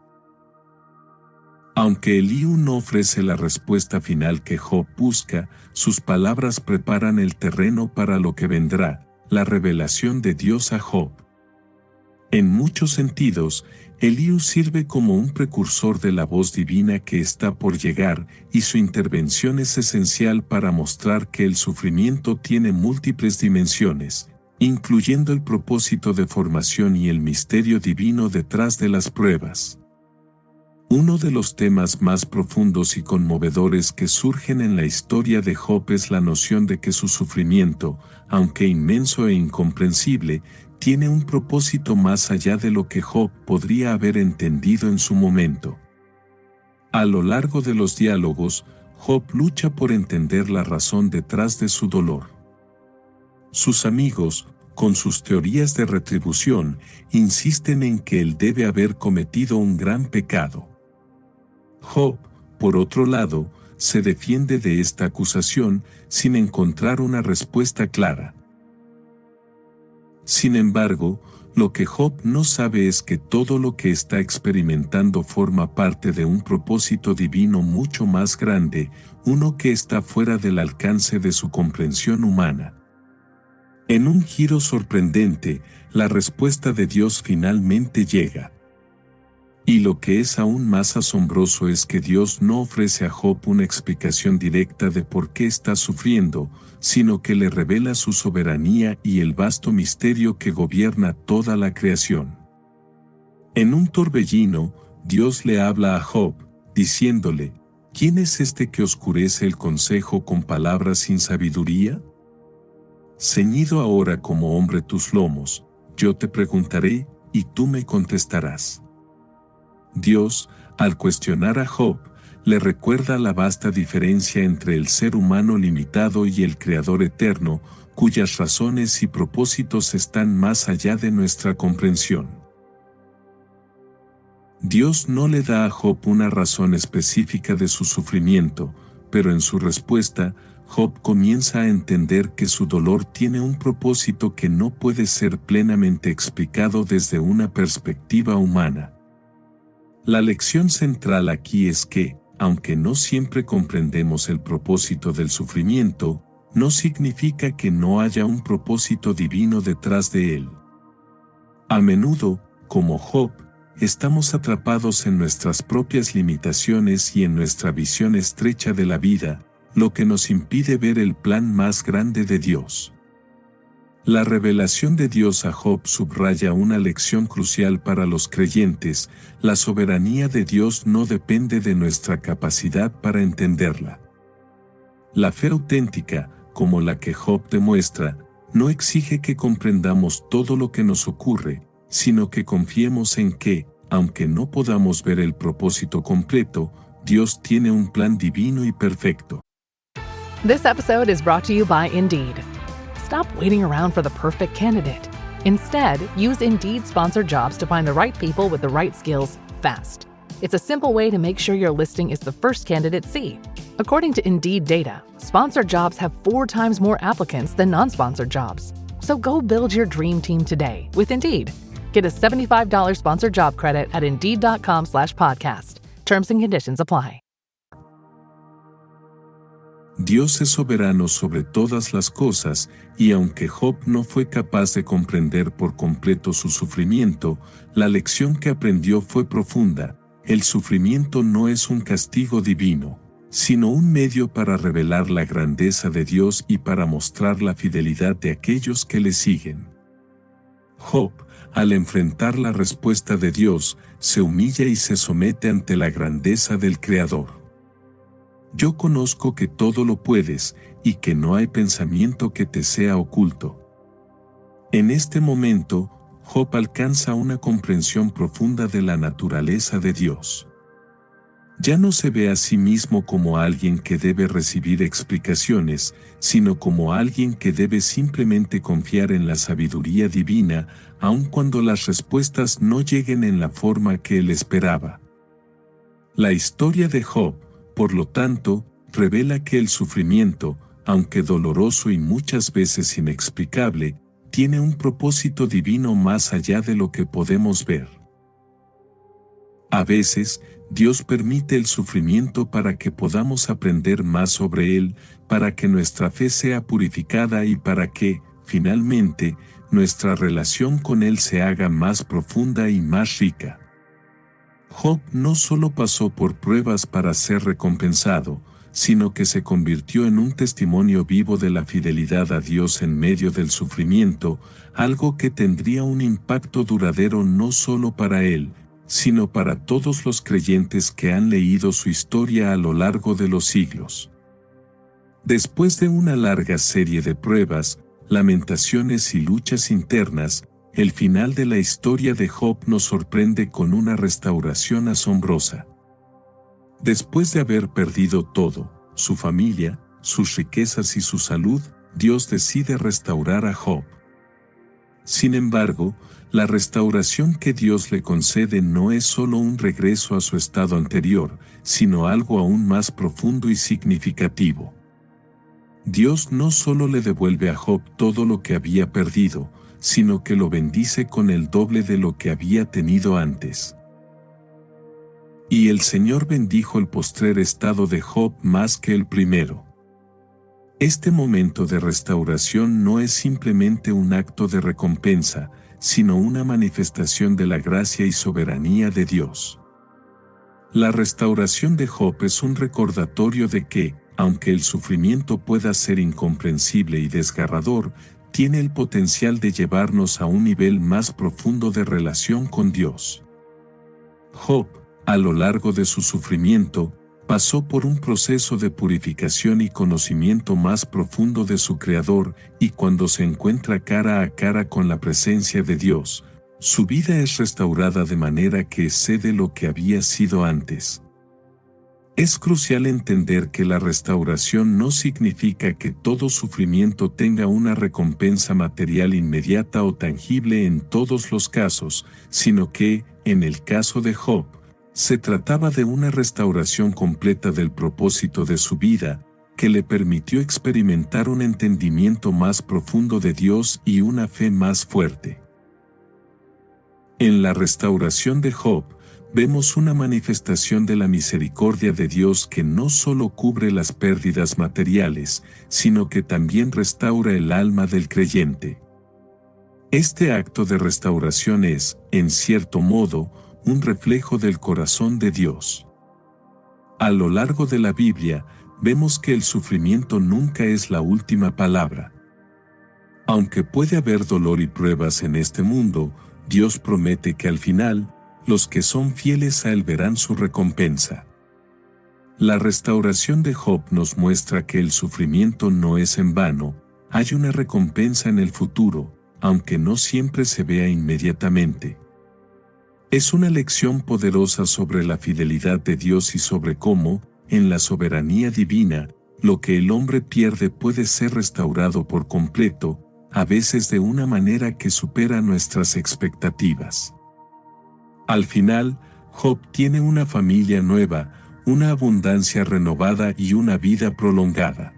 Aunque Eliú no ofrece la respuesta final que Job busca, sus palabras preparan el terreno para lo que vendrá, la revelación de Dios a Job. En muchos sentidos, Eliú sirve como un precursor de la voz divina que está por llegar, y su intervención es esencial para mostrar que el sufrimiento tiene múltiples dimensiones, incluyendo el propósito de formación y el misterio divino detrás de las pruebas. Uno de los temas más profundos y conmovedores que surgen en la historia de Job es la noción de que su sufrimiento, aunque inmenso e incomprensible, tiene un propósito más allá de lo que Job podría haber entendido en su momento. A lo largo de los diálogos, Job lucha por entender la razón detrás de su dolor. Sus amigos, con sus teorías de retribución, insisten en que él debe haber cometido un gran pecado. Job, por otro lado, se defiende de esta acusación sin encontrar una respuesta clara. Sin embargo, lo que Job no sabe es que todo lo que está experimentando forma parte de un propósito divino mucho más grande, uno que está fuera del alcance de su comprensión humana. En un giro sorprendente, la respuesta de Dios finalmente llega. Y lo que es aún más asombroso es que Dios no ofrece a Job una explicación directa de por qué está sufriendo, sino que le revela su soberanía y el vasto misterio que gobierna toda la creación. En un torbellino, Dios le habla a Job, diciéndole: ¿Quién es este que oscurece el consejo con palabras sin sabiduría? Ceñido ahora como hombre tus lomos, yo te preguntaré, y tú me contestarás. Dios, al cuestionar a Job, le recuerda la vasta diferencia entre el ser humano limitado y el Creador eterno, cuyas razones y propósitos están más allá de nuestra comprensión. Dios no le da a Job una razón específica de su sufrimiento, pero en su respuesta, Job comienza a entender que su dolor tiene un propósito que no puede ser plenamente explicado desde una perspectiva humana. La lección central aquí es que, aunque no siempre comprendemos el propósito del sufrimiento, no significa que no haya un propósito divino detrás de él. A menudo, como Job, estamos atrapados en nuestras propias limitaciones y en nuestra visión estrecha de la vida, lo que nos impide ver el plan más grande de Dios. La revelación de Dios a Job subraya una lección crucial para los creyentes: la soberanía de Dios no depende de nuestra capacidad para entenderla. La fe auténtica, como la que Job demuestra, no exige que comprendamos todo lo que nos ocurre, sino que confiemos en que, aunque no podamos ver el propósito completo, Dios tiene un plan divino y perfecto. This episode is brought to you by Indeed. Stop waiting around for the perfect candidate. Instead, use Indeed sponsored jobs to find the right people with the right skills fast. It's a simple way to make sure your listing is the first candidates see. According to Indeed data, sponsored jobs have 4 times more applicants than non-sponsored jobs. So go build your dream team today with Indeed. Get a $75 sponsored job credit at Indeed.com/podcast. Terms and conditions apply. Dios es soberano sobre todas las cosas, y aunque Job no fue capaz de comprender por completo su sufrimiento, la lección que aprendió fue profunda. El sufrimiento no es un castigo divino, sino un medio para revelar la grandeza de Dios y para mostrar la fidelidad de aquellos que le siguen. Job, al enfrentar la respuesta de Dios, se humilla y se somete ante la grandeza del Creador. Yo conozco que todo lo puedes, y que no hay pensamiento que te sea oculto. En este momento, Job alcanza una comprensión profunda de la naturaleza de Dios. Ya no se ve a sí mismo como alguien que debe recibir explicaciones, sino como alguien que debe simplemente confiar en la sabiduría divina, aun cuando las respuestas no lleguen en la forma que él esperaba. La historia de Job, por lo tanto, revela que el sufrimiento, aunque doloroso y muchas veces inexplicable, tiene un propósito divino más allá de lo que podemos ver. A veces, Dios permite el sufrimiento para que podamos aprender más sobre Él, para que nuestra fe sea purificada y para que, finalmente, nuestra relación con Él se haga más profunda y más rica. Job no solo pasó por pruebas para ser recompensado, sino que se convirtió en un testimonio vivo de la fidelidad a Dios en medio del sufrimiento, algo que tendría un impacto duradero no solo para él, sino para todos los creyentes que han leído su historia a lo largo de los siglos. Después de una larga serie de pruebas, lamentaciones y luchas internas, el final de la historia de Job nos sorprende con una restauración asombrosa. Después de haber perdido todo, su familia, sus riquezas y su salud, Dios decide restaurar a Job. Sin embargo, la restauración que Dios le concede no es solo un regreso a su estado anterior, sino algo aún más profundo y significativo. Dios no solo le devuelve a Job todo lo que había perdido, sino que lo bendice con el doble de lo que había tenido antes. Y el Señor bendijo el postrer estado de Job más que el primero. Este momento de restauración no es simplemente un acto de recompensa, sino una manifestación de la gracia y soberanía de Dios. La restauración de Job es un recordatorio de que, aunque el sufrimiento pueda ser incomprensible y desgarrador, tiene el potencial de llevarnos a un nivel más profundo de relación con Dios. Job, a lo largo de su sufrimiento, pasó por un proceso de purificación y conocimiento más profundo de su Creador, y cuando se encuentra cara a cara con la presencia de Dios, su vida es restaurada de manera que excede lo que había sido antes. Es crucial entender que la restauración no significa que todo sufrimiento tenga una recompensa material inmediata o tangible en todos los casos, sino que, en el caso de Job, se trataba de una restauración completa del propósito de su vida, que le permitió experimentar un entendimiento más profundo de Dios y una fe más fuerte. En la restauración de Job, vemos una manifestación de la misericordia de Dios que no solo cubre las pérdidas materiales, sino que también restaura el alma del creyente. Este acto de restauración es, en cierto modo, un reflejo del corazón de Dios. A lo largo de la Biblia, vemos que el sufrimiento nunca es la última palabra. Aunque puede haber dolor y pruebas en este mundo, Dios promete que al final, los que son fieles a Él verán su recompensa. La restauración de Job nos muestra que el sufrimiento no es en vano, hay una recompensa en el futuro, aunque no siempre se vea inmediatamente. Es una lección poderosa sobre la fidelidad de Dios y sobre cómo, en la soberanía divina, lo que el hombre pierde puede ser restaurado por completo, a veces de una manera que supera nuestras expectativas. Al final, Job tiene una familia nueva, una abundancia renovada y una vida prolongada.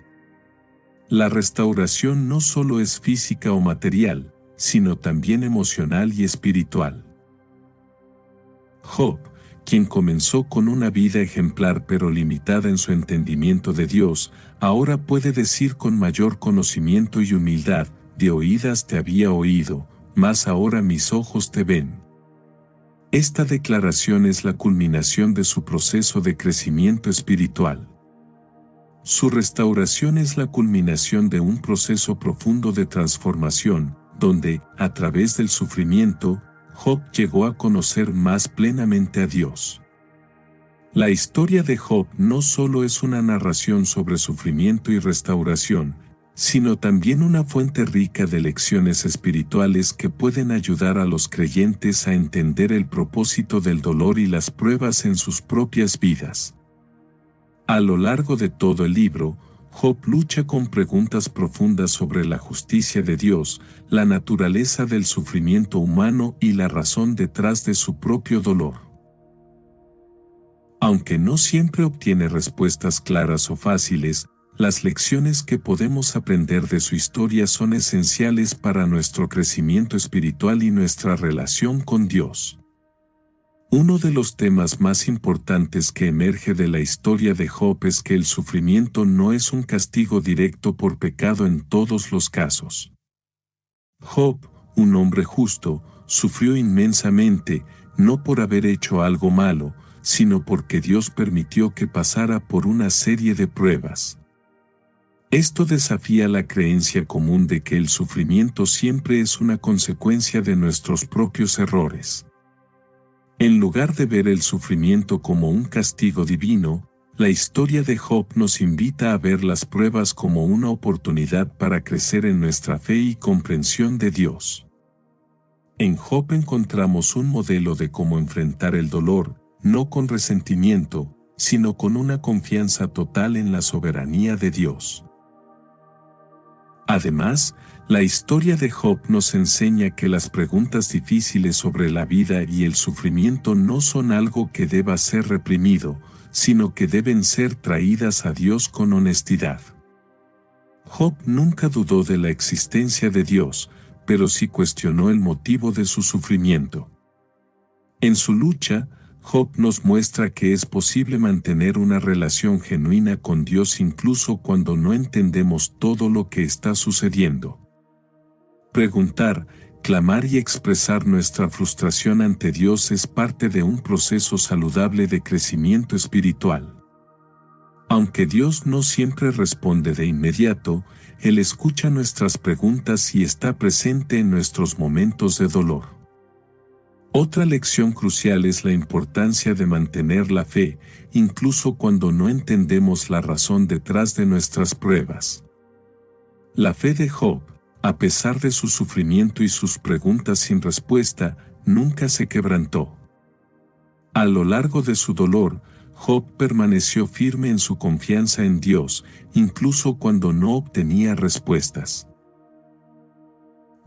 La restauración no solo es física o material, sino también emocional y espiritual. Job, quien comenzó con una vida ejemplar pero limitada en su entendimiento de Dios, ahora puede decir con mayor conocimiento y humildad: de oídas te había oído, mas ahora mis ojos te ven. Esta declaración es la culminación de su proceso de crecimiento espiritual. Su restauración es la culminación de un proceso profundo de transformación, donde, a través del sufrimiento, Job llegó a conocer más plenamente a Dios. La historia de Job no solo es una narración sobre sufrimiento y restauración, sino también una fuente rica de lecciones espirituales que pueden ayudar a los creyentes a entender el propósito del dolor y las pruebas en sus propias vidas. A lo largo de todo el libro, Job lucha con preguntas profundas sobre la justicia de Dios, la naturaleza del sufrimiento humano y la razón detrás de su propio dolor. Aunque no siempre obtiene respuestas claras o fáciles, las lecciones que podemos aprender de su historia son esenciales para nuestro crecimiento espiritual y nuestra relación con Dios. Uno de los temas más importantes que emerge de la historia de Job es que el sufrimiento no es un castigo directo por pecado en todos los casos. Job, un hombre justo, sufrió inmensamente, no por haber hecho algo malo, sino porque Dios permitió que pasara por una serie de pruebas. Esto desafía la creencia común de que el sufrimiento siempre es una consecuencia de nuestros propios errores. En lugar de ver el sufrimiento como un castigo divino, la historia de Job nos invita a ver las pruebas como una oportunidad para crecer en nuestra fe y comprensión de Dios. En Job encontramos un modelo de cómo enfrentar el dolor, no con resentimiento, sino con una confianza total en la soberanía de Dios. Además, la historia de Job nos enseña que las preguntas difíciles sobre la vida y el sufrimiento no son algo que deba ser reprimido, sino que deben ser traídas a Dios con honestidad. Job nunca dudó de la existencia de Dios, pero sí cuestionó el motivo de su sufrimiento. En su lucha, Job nos muestra que es posible mantener una relación genuina con Dios incluso cuando no entendemos todo lo que está sucediendo. Preguntar, clamar y expresar nuestra frustración ante Dios es parte de un proceso saludable de crecimiento espiritual. Aunque Dios no siempre responde de inmediato, Él escucha nuestras preguntas y está presente en nuestros momentos de dolor. Otra lección crucial es la importancia de mantener la fe, incluso cuando no entendemos la razón detrás de nuestras pruebas. La fe de Job, a pesar de su sufrimiento y sus preguntas sin respuesta, nunca se quebrantó. A lo largo de su dolor, Job permaneció firme en su confianza en Dios, incluso cuando no obtenía respuestas.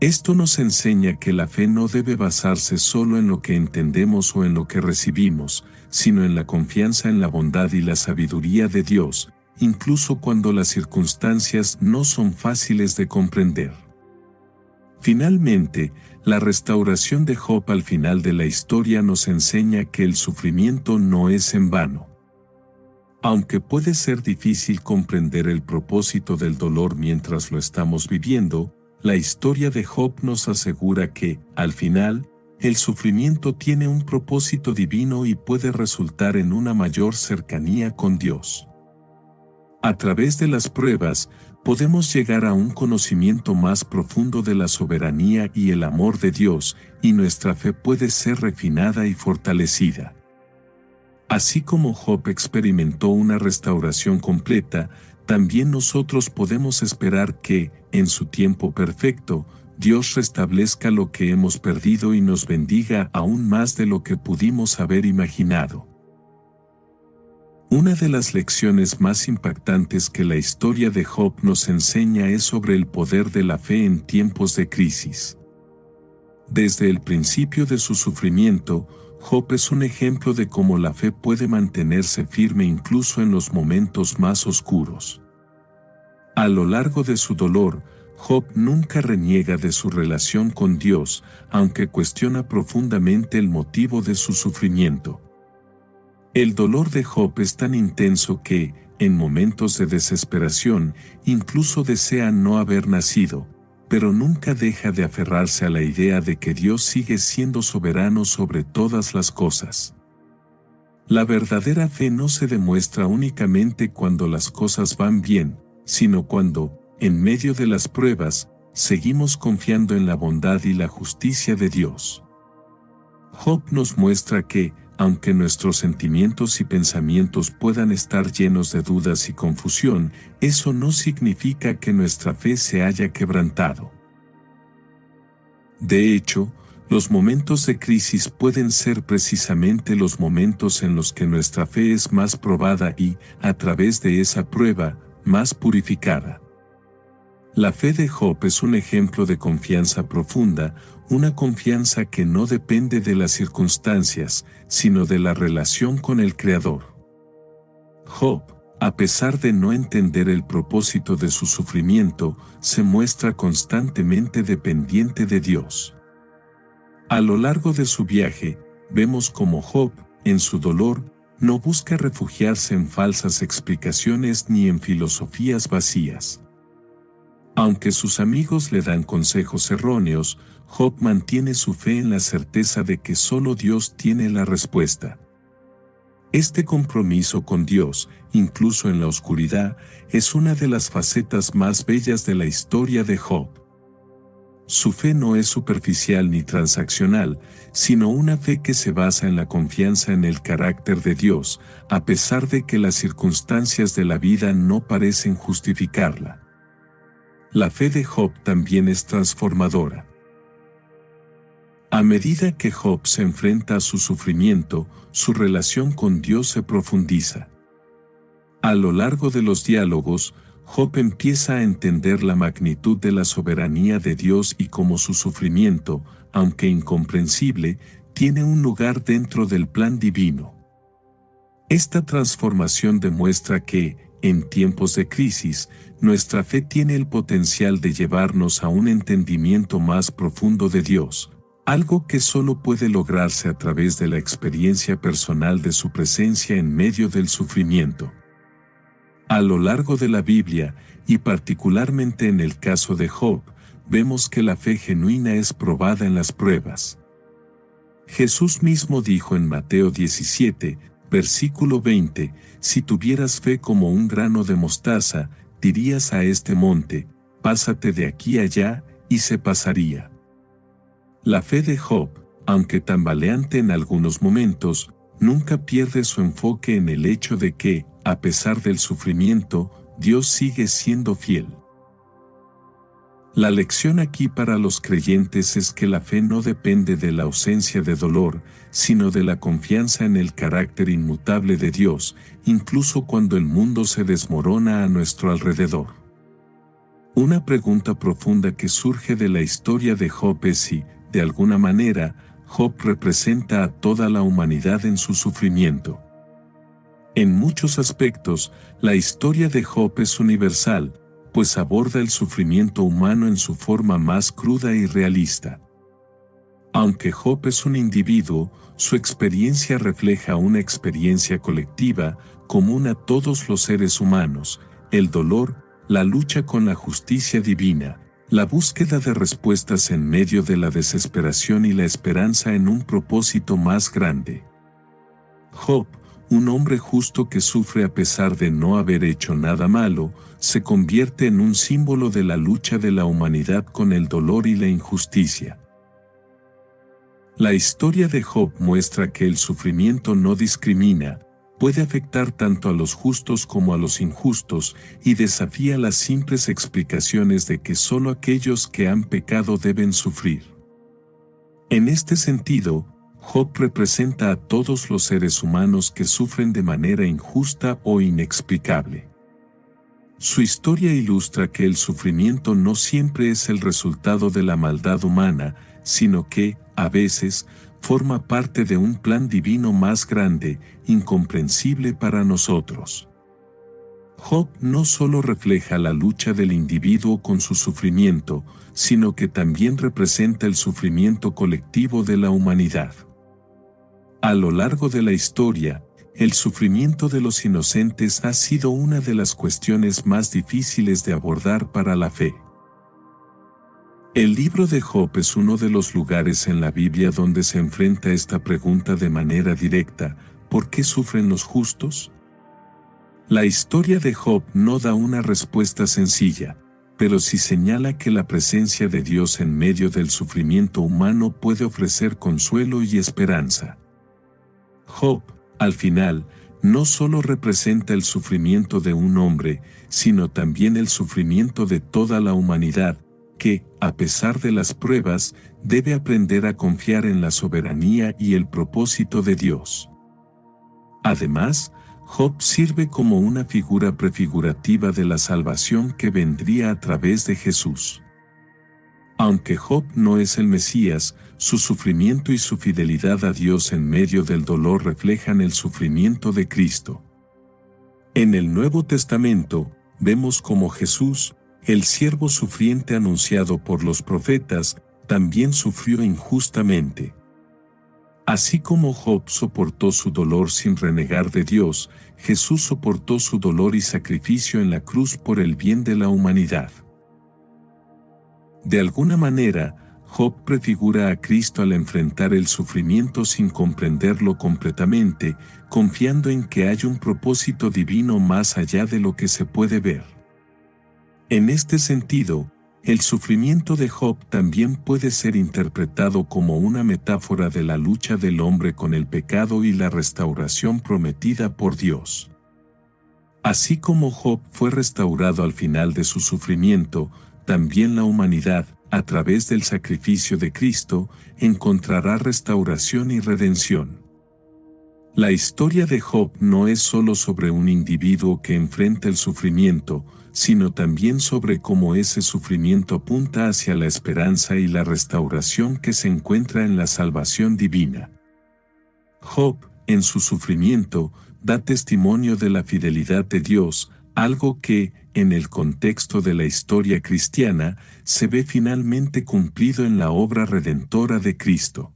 Esto nos enseña que la fe no debe basarse solo en lo que entendemos o en lo que recibimos, sino en la confianza en la bondad y la sabiduría de Dios, incluso cuando las circunstancias no son fáciles de comprender. Finalmente, la restauración de Job al final de la historia nos enseña que el sufrimiento no es en vano. Aunque puede ser difícil comprender el propósito del dolor mientras lo estamos viviendo, la historia de Job nos asegura que, al final, el sufrimiento tiene un propósito divino y puede resultar en una mayor cercanía con Dios. A través de las pruebas, podemos llegar a un conocimiento más profundo de la soberanía y el amor de Dios, y nuestra fe puede ser refinada y fortalecida. Así como Job experimentó una restauración completa, también nosotros podemos esperar que, en su tiempo perfecto, Dios restablezca lo que hemos perdido y nos bendiga aún más de lo que pudimos haber imaginado. Una de las lecciones más impactantes que la historia de Job nos enseña es sobre el poder de la fe en tiempos de crisis. Desde el principio de su sufrimiento, Job es un ejemplo de cómo la fe puede mantenerse firme incluso en los momentos más oscuros. A lo largo de su dolor, Job nunca reniega de su relación con Dios, aunque cuestiona profundamente el motivo de su sufrimiento. El dolor de Job es tan intenso que, en momentos de desesperación, incluso desea no haber nacido, pero nunca deja de aferrarse a la idea de que Dios sigue siendo soberano sobre todas las cosas. La verdadera fe no se demuestra únicamente cuando las cosas van bien, sino cuando, en medio de las pruebas, seguimos confiando en la bondad y la justicia de Dios. Job nos muestra que, aunque nuestros sentimientos y pensamientos puedan estar llenos de dudas y confusión, eso no significa que nuestra fe se haya quebrantado. De hecho, los momentos de crisis pueden ser precisamente los momentos en los que nuestra fe es más probada y, a través de esa prueba, más purificada. La fe de Job es un ejemplo de confianza profunda, una confianza que no depende de las circunstancias, sino de la relación con el Creador. Job, a pesar de no entender el propósito de su sufrimiento, se muestra constantemente dependiente de Dios. A lo largo de su viaje, vemos cómo Job, en su dolor, no busca refugiarse en falsas explicaciones ni en filosofías vacías. Aunque sus amigos le dan consejos erróneos, Job mantiene su fe en la certeza de que solo Dios tiene la respuesta. Este compromiso con Dios, incluso en la oscuridad, es una de las facetas más bellas de la historia de Job. Su fe no es superficial ni transaccional, sino una fe que se basa en la confianza en el carácter de Dios, a pesar de que las circunstancias de la vida no parecen justificarla. La fe de Job también es transformadora. A medida que Job se enfrenta a su sufrimiento, su relación con Dios se profundiza. A lo largo de los diálogos, Job empieza a entender la magnitud de la soberanía de Dios y cómo su sufrimiento, aunque incomprensible, tiene un lugar dentro del plan divino. Esta transformación demuestra que, en tiempos de crisis, nuestra fe tiene el potencial de llevarnos a un entendimiento más profundo de Dios, algo que solo puede lograrse a través de la experiencia personal de su presencia en medio del sufrimiento. A lo largo de la Biblia, y particularmente en el caso de Job, vemos que la fe genuina es probada en las pruebas. Jesús mismo dijo en Mateo 17, versículo 20, si tuvieras fe como un grano de mostaza, dirías a este monte, pásate de aquí allá, y se pasaría. La fe de Job, aunque tambaleante en algunos momentos, nunca pierde su enfoque en el hecho de que, a pesar del sufrimiento, Dios sigue siendo fiel. La lección aquí para los creyentes es que la fe no depende de la ausencia de dolor, sino de la confianza en el carácter inmutable de Dios, incluso cuando el mundo se desmorona a nuestro alrededor. Una pregunta profunda que surge de la historia de Job es si, de alguna manera, Job representa a toda la humanidad en su sufrimiento. En muchos aspectos, la historia de Job es universal, pues aborda el sufrimiento humano en su forma más cruda y realista. Aunque Job es un individuo, su experiencia refleja una experiencia colectiva, común a todos los seres humanos: el dolor, la lucha con la justicia divina, la búsqueda de respuestas en medio de la desesperación y la esperanza en un propósito más grande. Job, un hombre justo que sufre a pesar de no haber hecho nada malo, se convierte en un símbolo de la lucha de la humanidad con el dolor y la injusticia. La historia de Job muestra que el sufrimiento no discrimina, puede afectar tanto a los justos como a los injustos, y desafía las simples explicaciones de que solo aquellos que han pecado deben sufrir. En este sentido, Job representa a todos los seres humanos que sufren de manera injusta o inexplicable. Su historia ilustra que el sufrimiento no siempre es el resultado de la maldad humana, sino que, a veces, forma parte de un plan divino más grande, incomprensible para nosotros. Job no solo refleja la lucha del individuo con su sufrimiento, sino que también representa el sufrimiento colectivo de la humanidad. A lo largo de la historia, el sufrimiento de los inocentes ha sido una de las cuestiones más difíciles de abordar para la fe. El libro de Job es uno de los lugares en la Biblia donde se enfrenta esta pregunta de manera directa: ¿por qué sufren los justos? La historia de Job no da una respuesta sencilla, pero sí señala que la presencia de Dios en medio del sufrimiento humano puede ofrecer consuelo y esperanza. Job, al final, no solo representa el sufrimiento de un hombre, sino también el sufrimiento de toda la humanidad, que, a pesar de las pruebas, debe aprender a confiar en la soberanía y el propósito de Dios. Además, Job sirve como una figura prefigurativa de la salvación que vendría a través de Jesús. Aunque Job no es el Mesías, su sufrimiento y su fidelidad a Dios en medio del dolor reflejan el sufrimiento de Cristo. En el Nuevo Testamento, vemos cómo Jesús, el siervo sufriente anunciado por los profetas, también sufrió injustamente. Así como Job soportó su dolor sin renegar de Dios, Jesús soportó su dolor y sacrificio en la cruz por el bien de la humanidad. De alguna manera, Job prefigura a Cristo al enfrentar el sufrimiento sin comprenderlo completamente, confiando en que hay un propósito divino más allá de lo que se puede ver. En este sentido, el sufrimiento de Job también puede ser interpretado como una metáfora de la lucha del hombre con el pecado y la restauración prometida por Dios. Así como Job fue restaurado al final de su sufrimiento, también la humanidad, a través del sacrificio de Cristo, encontrará restauración y redención. La historia de Job no es solo sobre un individuo que enfrenta el sufrimiento, sino también sobre cómo ese sufrimiento apunta hacia la esperanza y la restauración que se encuentra en la salvación divina. Job, en su sufrimiento, da testimonio de la fidelidad de Dios, algo que, en el contexto de la historia cristiana, se ve finalmente cumplido en la obra redentora de Cristo.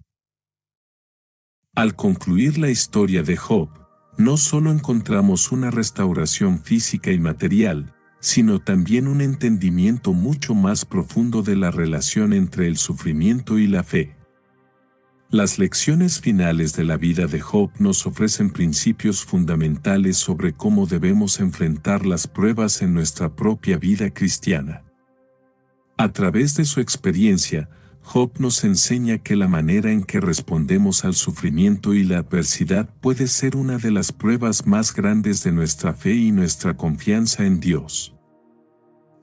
Al concluir la historia de Job, no solo encontramos una restauración física y material, sino también un entendimiento mucho más profundo de la relación entre el sufrimiento y la fe. Las lecciones finales de la vida de Job nos ofrecen principios fundamentales sobre cómo debemos enfrentar las pruebas en nuestra propia vida cristiana. A través de su experiencia, Job nos enseña que la manera en que respondemos al sufrimiento y la adversidad puede ser una de las pruebas más grandes de nuestra fe y nuestra confianza en Dios.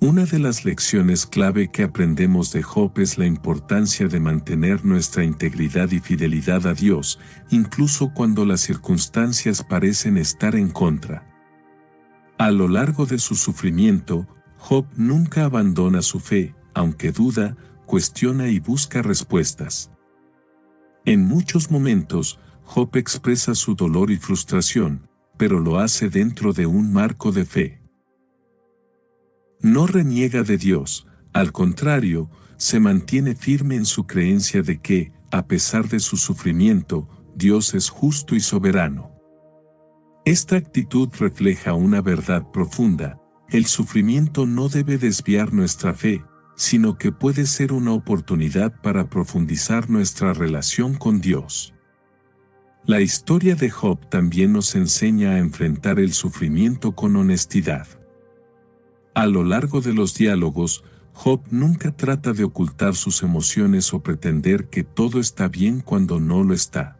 Una de las lecciones clave que aprendemos de Job es la importancia de mantener nuestra integridad y fidelidad a Dios, incluso cuando las circunstancias parecen estar en contra. A lo largo de su sufrimiento, Job nunca abandona su fe, aunque duda, cuestiona y busca respuestas. En muchos momentos, Job expresa su dolor y frustración, pero lo hace dentro de un marco de fe. No reniega de Dios, al contrario, se mantiene firme en su creencia de que, a pesar de su sufrimiento, Dios es justo y soberano. Esta actitud refleja una verdad profunda: el sufrimiento no debe desviar nuestra fe, sino que puede ser una oportunidad para profundizar nuestra relación con Dios. La historia de Job también nos enseña a enfrentar el sufrimiento con honestidad. A lo largo de los diálogos, Job nunca trata de ocultar sus emociones o pretender que todo está bien cuando no lo está.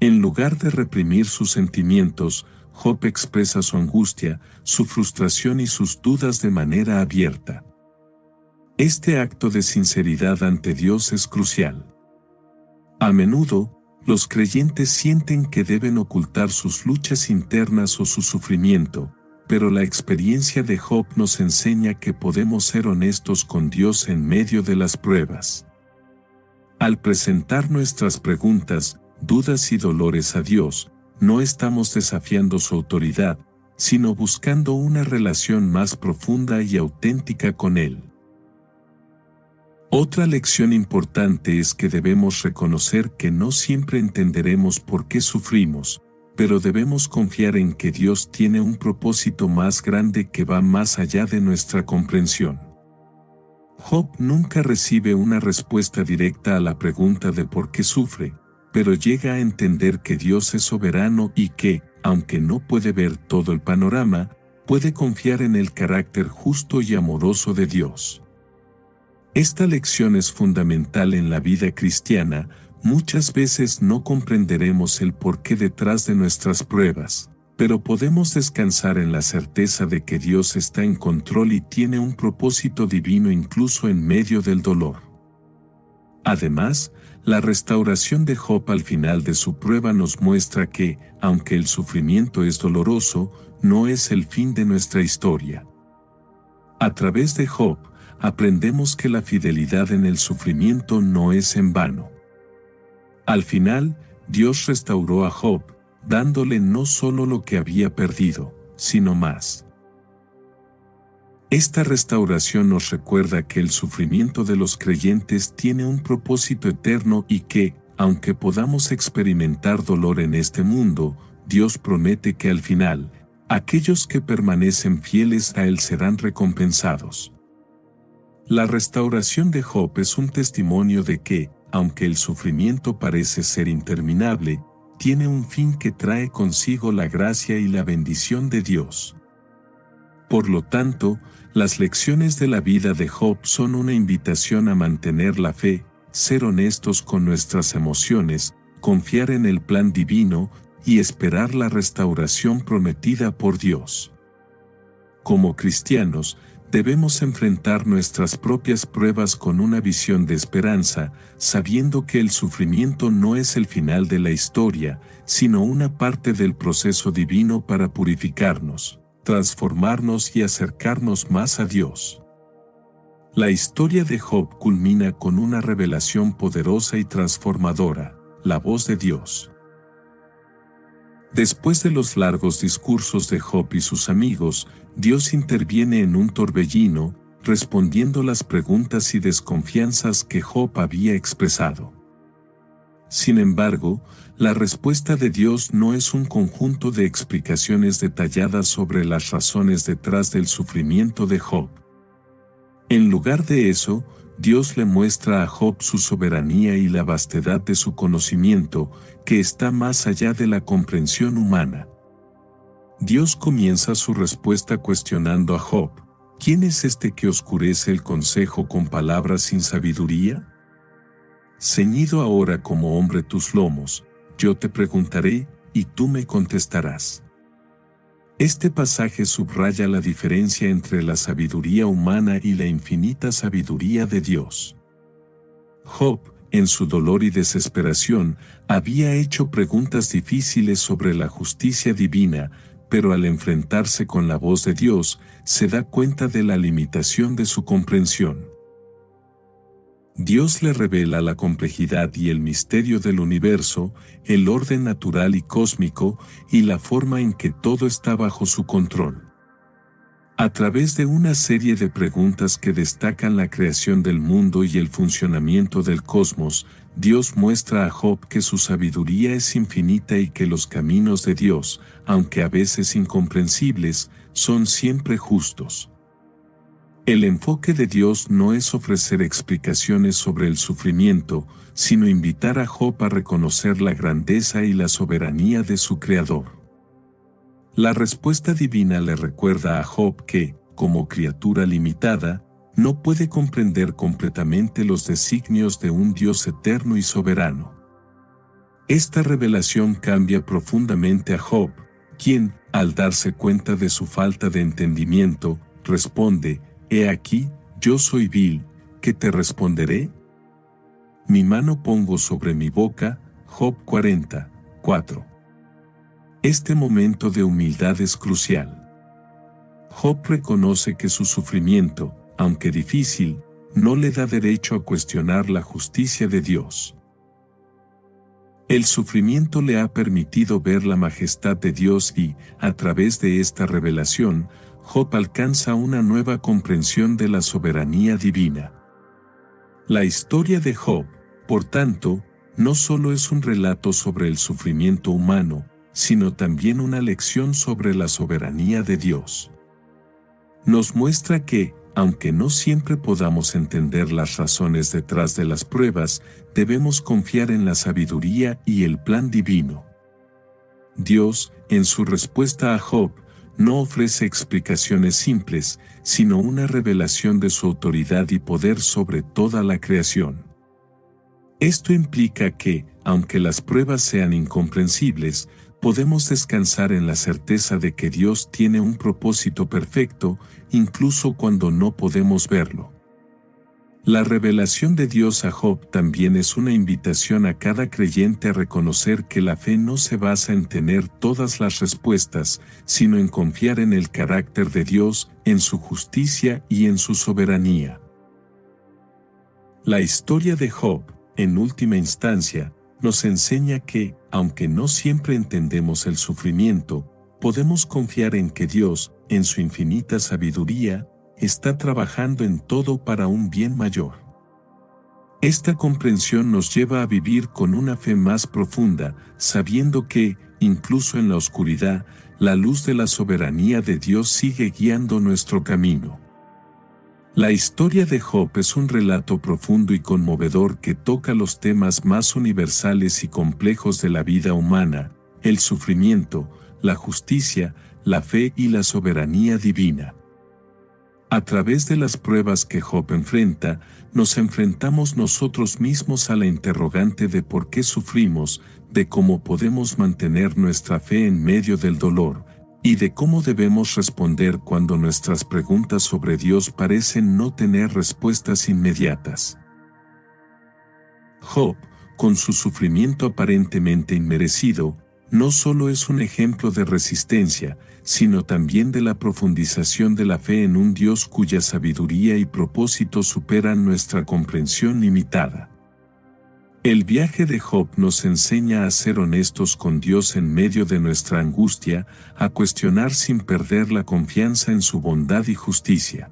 En lugar de reprimir sus sentimientos, Job expresa su angustia, su frustración y sus dudas de manera abierta. Este acto de sinceridad ante Dios es crucial. A menudo, los creyentes sienten que deben ocultar sus luchas internas o su sufrimiento, pero la experiencia de Job nos enseña que podemos ser honestos con Dios en medio de las pruebas. Al presentar nuestras preguntas, dudas y dolores a Dios, no estamos desafiando su autoridad, sino buscando una relación más profunda y auténtica con Él. Otra lección importante es que debemos reconocer que no siempre entenderemos por qué sufrimos, pero debemos confiar en que Dios tiene un propósito más grande que va más allá de nuestra comprensión. Job nunca recibe una respuesta directa a la pregunta de por qué sufre, pero llega a entender que Dios es soberano y que, aunque no puede ver todo el panorama, puede confiar en el carácter justo y amoroso de Dios. Esta lección es fundamental en la vida cristiana, Muchas veces no comprenderemos el porqué detrás de nuestras pruebas, pero podemos descansar en la certeza de que Dios está en control y tiene un propósito divino incluso en medio del dolor. Además, la restauración de Job al final de su prueba nos muestra que, aunque el sufrimiento es doloroso, no es el fin de nuestra historia. A través de Job, aprendemos que la fidelidad en el sufrimiento no es en vano. Al final, Dios restauró a Job, dándole no solo lo que había perdido, sino más. Esta restauración nos recuerda que el sufrimiento de los creyentes tiene un propósito eterno y que, aunque podamos experimentar dolor en este mundo, Dios promete que al final, aquellos que permanecen fieles a Él serán recompensados. La restauración de Job es un testimonio de que, aunque el sufrimiento parece ser interminable, tiene un fin que trae consigo la gracia y la bendición de Dios. Por lo tanto, las lecciones de la vida de Job son una invitación a mantener la fe, ser honestos con nuestras emociones, confiar en el plan divino y esperar la restauración prometida por Dios. Como cristianos, debemos enfrentar nuestras propias pruebas con una visión de esperanza, sabiendo que el sufrimiento no es el final de la historia, sino una parte del proceso divino para purificarnos, transformarnos y acercarnos más a Dios. La historia de Job culmina con una revelación poderosa y transformadora, la voz de Dios. Después de los largos discursos de Job y sus amigos, Dios interviene en un torbellino, respondiendo las preguntas y desconfianzas que Job había expresado. Sin embargo, la respuesta de Dios no es un conjunto de explicaciones detalladas sobre las razones detrás del sufrimiento de Job. En lugar de eso, Dios le muestra a Job su soberanía y la vastedad de su conocimiento, que está más allá de la comprensión humana. Dios comienza su respuesta cuestionando a Job: ¿quién es este que oscurece el consejo con palabras sin sabiduría? Ceñido ahora como hombre tus lomos, yo te preguntaré, y tú me contestarás. Este pasaje subraya la diferencia entre la sabiduría humana y la infinita sabiduría de Dios. Job, en su dolor y desesperación, había hecho preguntas difíciles sobre la justicia divina, pero al enfrentarse con la voz de Dios, se da cuenta de la limitación de su comprensión. Dios le revela la complejidad y el misterio del universo, el orden natural y cósmico, y la forma en que todo está bajo su control. A través de una serie de preguntas que destacan la creación del mundo y el funcionamiento del cosmos, Dios muestra a Job que su sabiduría es infinita y que los caminos de Dios, aunque a veces incomprensibles, son siempre justos. El enfoque de Dios no es ofrecer explicaciones sobre el sufrimiento, sino invitar a Job a reconocer la grandeza y la soberanía de su Creador. La respuesta divina le recuerda a Job que, como criatura limitada, no puede comprender completamente los designios de un Dios eterno y soberano. Esta revelación cambia profundamente a Job, quien, al darse cuenta de su falta de entendimiento, responde: «He aquí, yo soy vil, ¿qué te responderé? Mi mano pongo sobre mi boca». Job 40, 4. Este momento de humildad es crucial. Job reconoce que su sufrimiento, aunque difícil, no le da derecho a cuestionar la justicia de Dios. El sufrimiento le ha permitido ver la majestad de Dios y, a través de esta revelación, Job alcanza una nueva comprensión de la soberanía divina. La historia de Job, por tanto, no solo es un relato sobre el sufrimiento humano, sino también una lección sobre la soberanía de Dios. Nos muestra que, aunque no siempre podamos entender las razones detrás de las pruebas, debemos confiar en la sabiduría y el plan divino. Dios, en su respuesta a Job, no ofrece explicaciones simples, sino una revelación de su autoridad y poder sobre toda la creación. Esto implica que, aunque las pruebas sean incomprensibles, podemos descansar en la certeza de que Dios tiene un propósito perfecto, incluso cuando no podemos verlo. La revelación de Dios a Job también es una invitación a cada creyente a reconocer que la fe no se basa en tener todas las respuestas, sino en confiar en el carácter de Dios, en su justicia y en su soberanía. La historia de Job, en última instancia, nos enseña que, aunque no siempre entendemos el sufrimiento, podemos confiar en que Dios, en su infinita sabiduría, está trabajando en todo para un bien mayor. Esta comprensión nos lleva a vivir con una fe más profunda, sabiendo que, incluso en la oscuridad, la luz de la soberanía de Dios sigue guiando nuestro camino. La historia de Job es un relato profundo y conmovedor que toca los temas más universales y complejos de la vida humana: el sufrimiento, la justicia, la fe y la soberanía divina. A través de las pruebas que Job enfrenta, nos enfrentamos nosotros mismos a la interrogante de por qué sufrimos, de cómo podemos mantener nuestra fe en medio del dolor, y de cómo debemos responder cuando nuestras preguntas sobre Dios parecen no tener respuestas inmediatas. Job, con su sufrimiento aparentemente inmerecido, no solo es un ejemplo de resistencia, sino también de la profundización de la fe en un Dios cuya sabiduría y propósito superan nuestra comprensión limitada. El viaje de Job nos enseña a ser honestos con Dios en medio de nuestra angustia, a cuestionar sin perder la confianza en su bondad y justicia.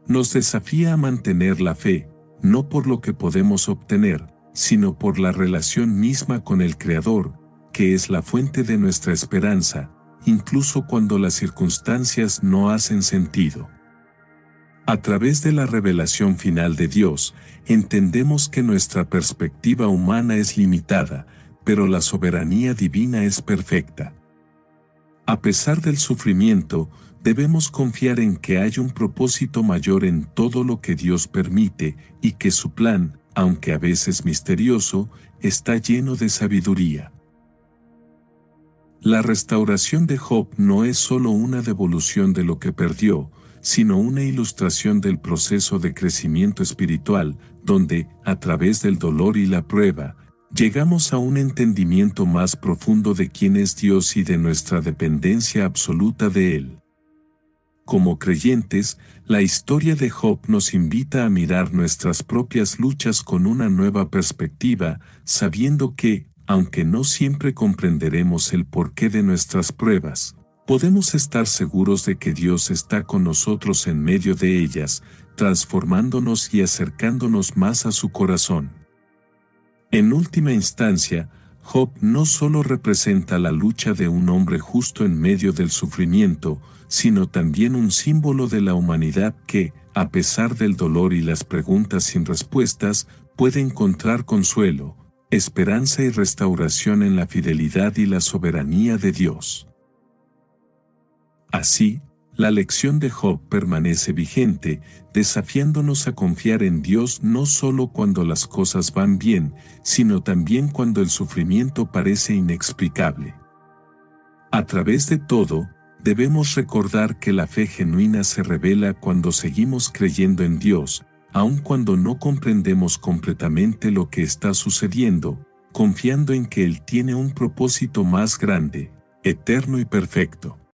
Nos desafía a mantener la fe, no por lo que podemos obtener, sino por la relación misma con el Creador, que es la fuente de nuestra esperanza, incluso cuando las circunstancias no hacen sentido. A través de la revelación final de Dios, entendemos que nuestra perspectiva humana es limitada, pero la soberanía divina es perfecta. A pesar del sufrimiento, debemos confiar en que hay un propósito mayor en todo lo que Dios permite, y que su plan, aunque a veces misterioso, está lleno de sabiduría. La restauración de Job no es solo una devolución de lo que perdió, sino una ilustración del proceso de crecimiento espiritual, donde, a través del dolor y la prueba, llegamos a un entendimiento más profundo de quién es Dios y de nuestra dependencia absoluta de Él. Como creyentes, la historia de Job nos invita a mirar nuestras propias luchas con una nueva perspectiva, sabiendo que, aunque no siempre comprenderemos el porqué de nuestras pruebas, podemos estar seguros de que Dios está con nosotros en medio de ellas, transformándonos y acercándonos más a su corazón. En última instancia, Job no solo representa la lucha de un hombre justo en medio del sufrimiento, sino también un símbolo de la humanidad que, a pesar del dolor y las preguntas sin respuestas, puede encontrar consuelo, esperanza y restauración en la fidelidad y la soberanía de Dios. Así, la lección de Job permanece vigente, desafiándonos a confiar en Dios no solo cuando las cosas van bien, sino también cuando el sufrimiento parece inexplicable. A través de todo, debemos recordar que la fe genuina se revela cuando seguimos creyendo en Dios, aun cuando no comprendemos completamente lo que está sucediendo, confiando en que Él tiene un propósito más grande, eterno y perfecto.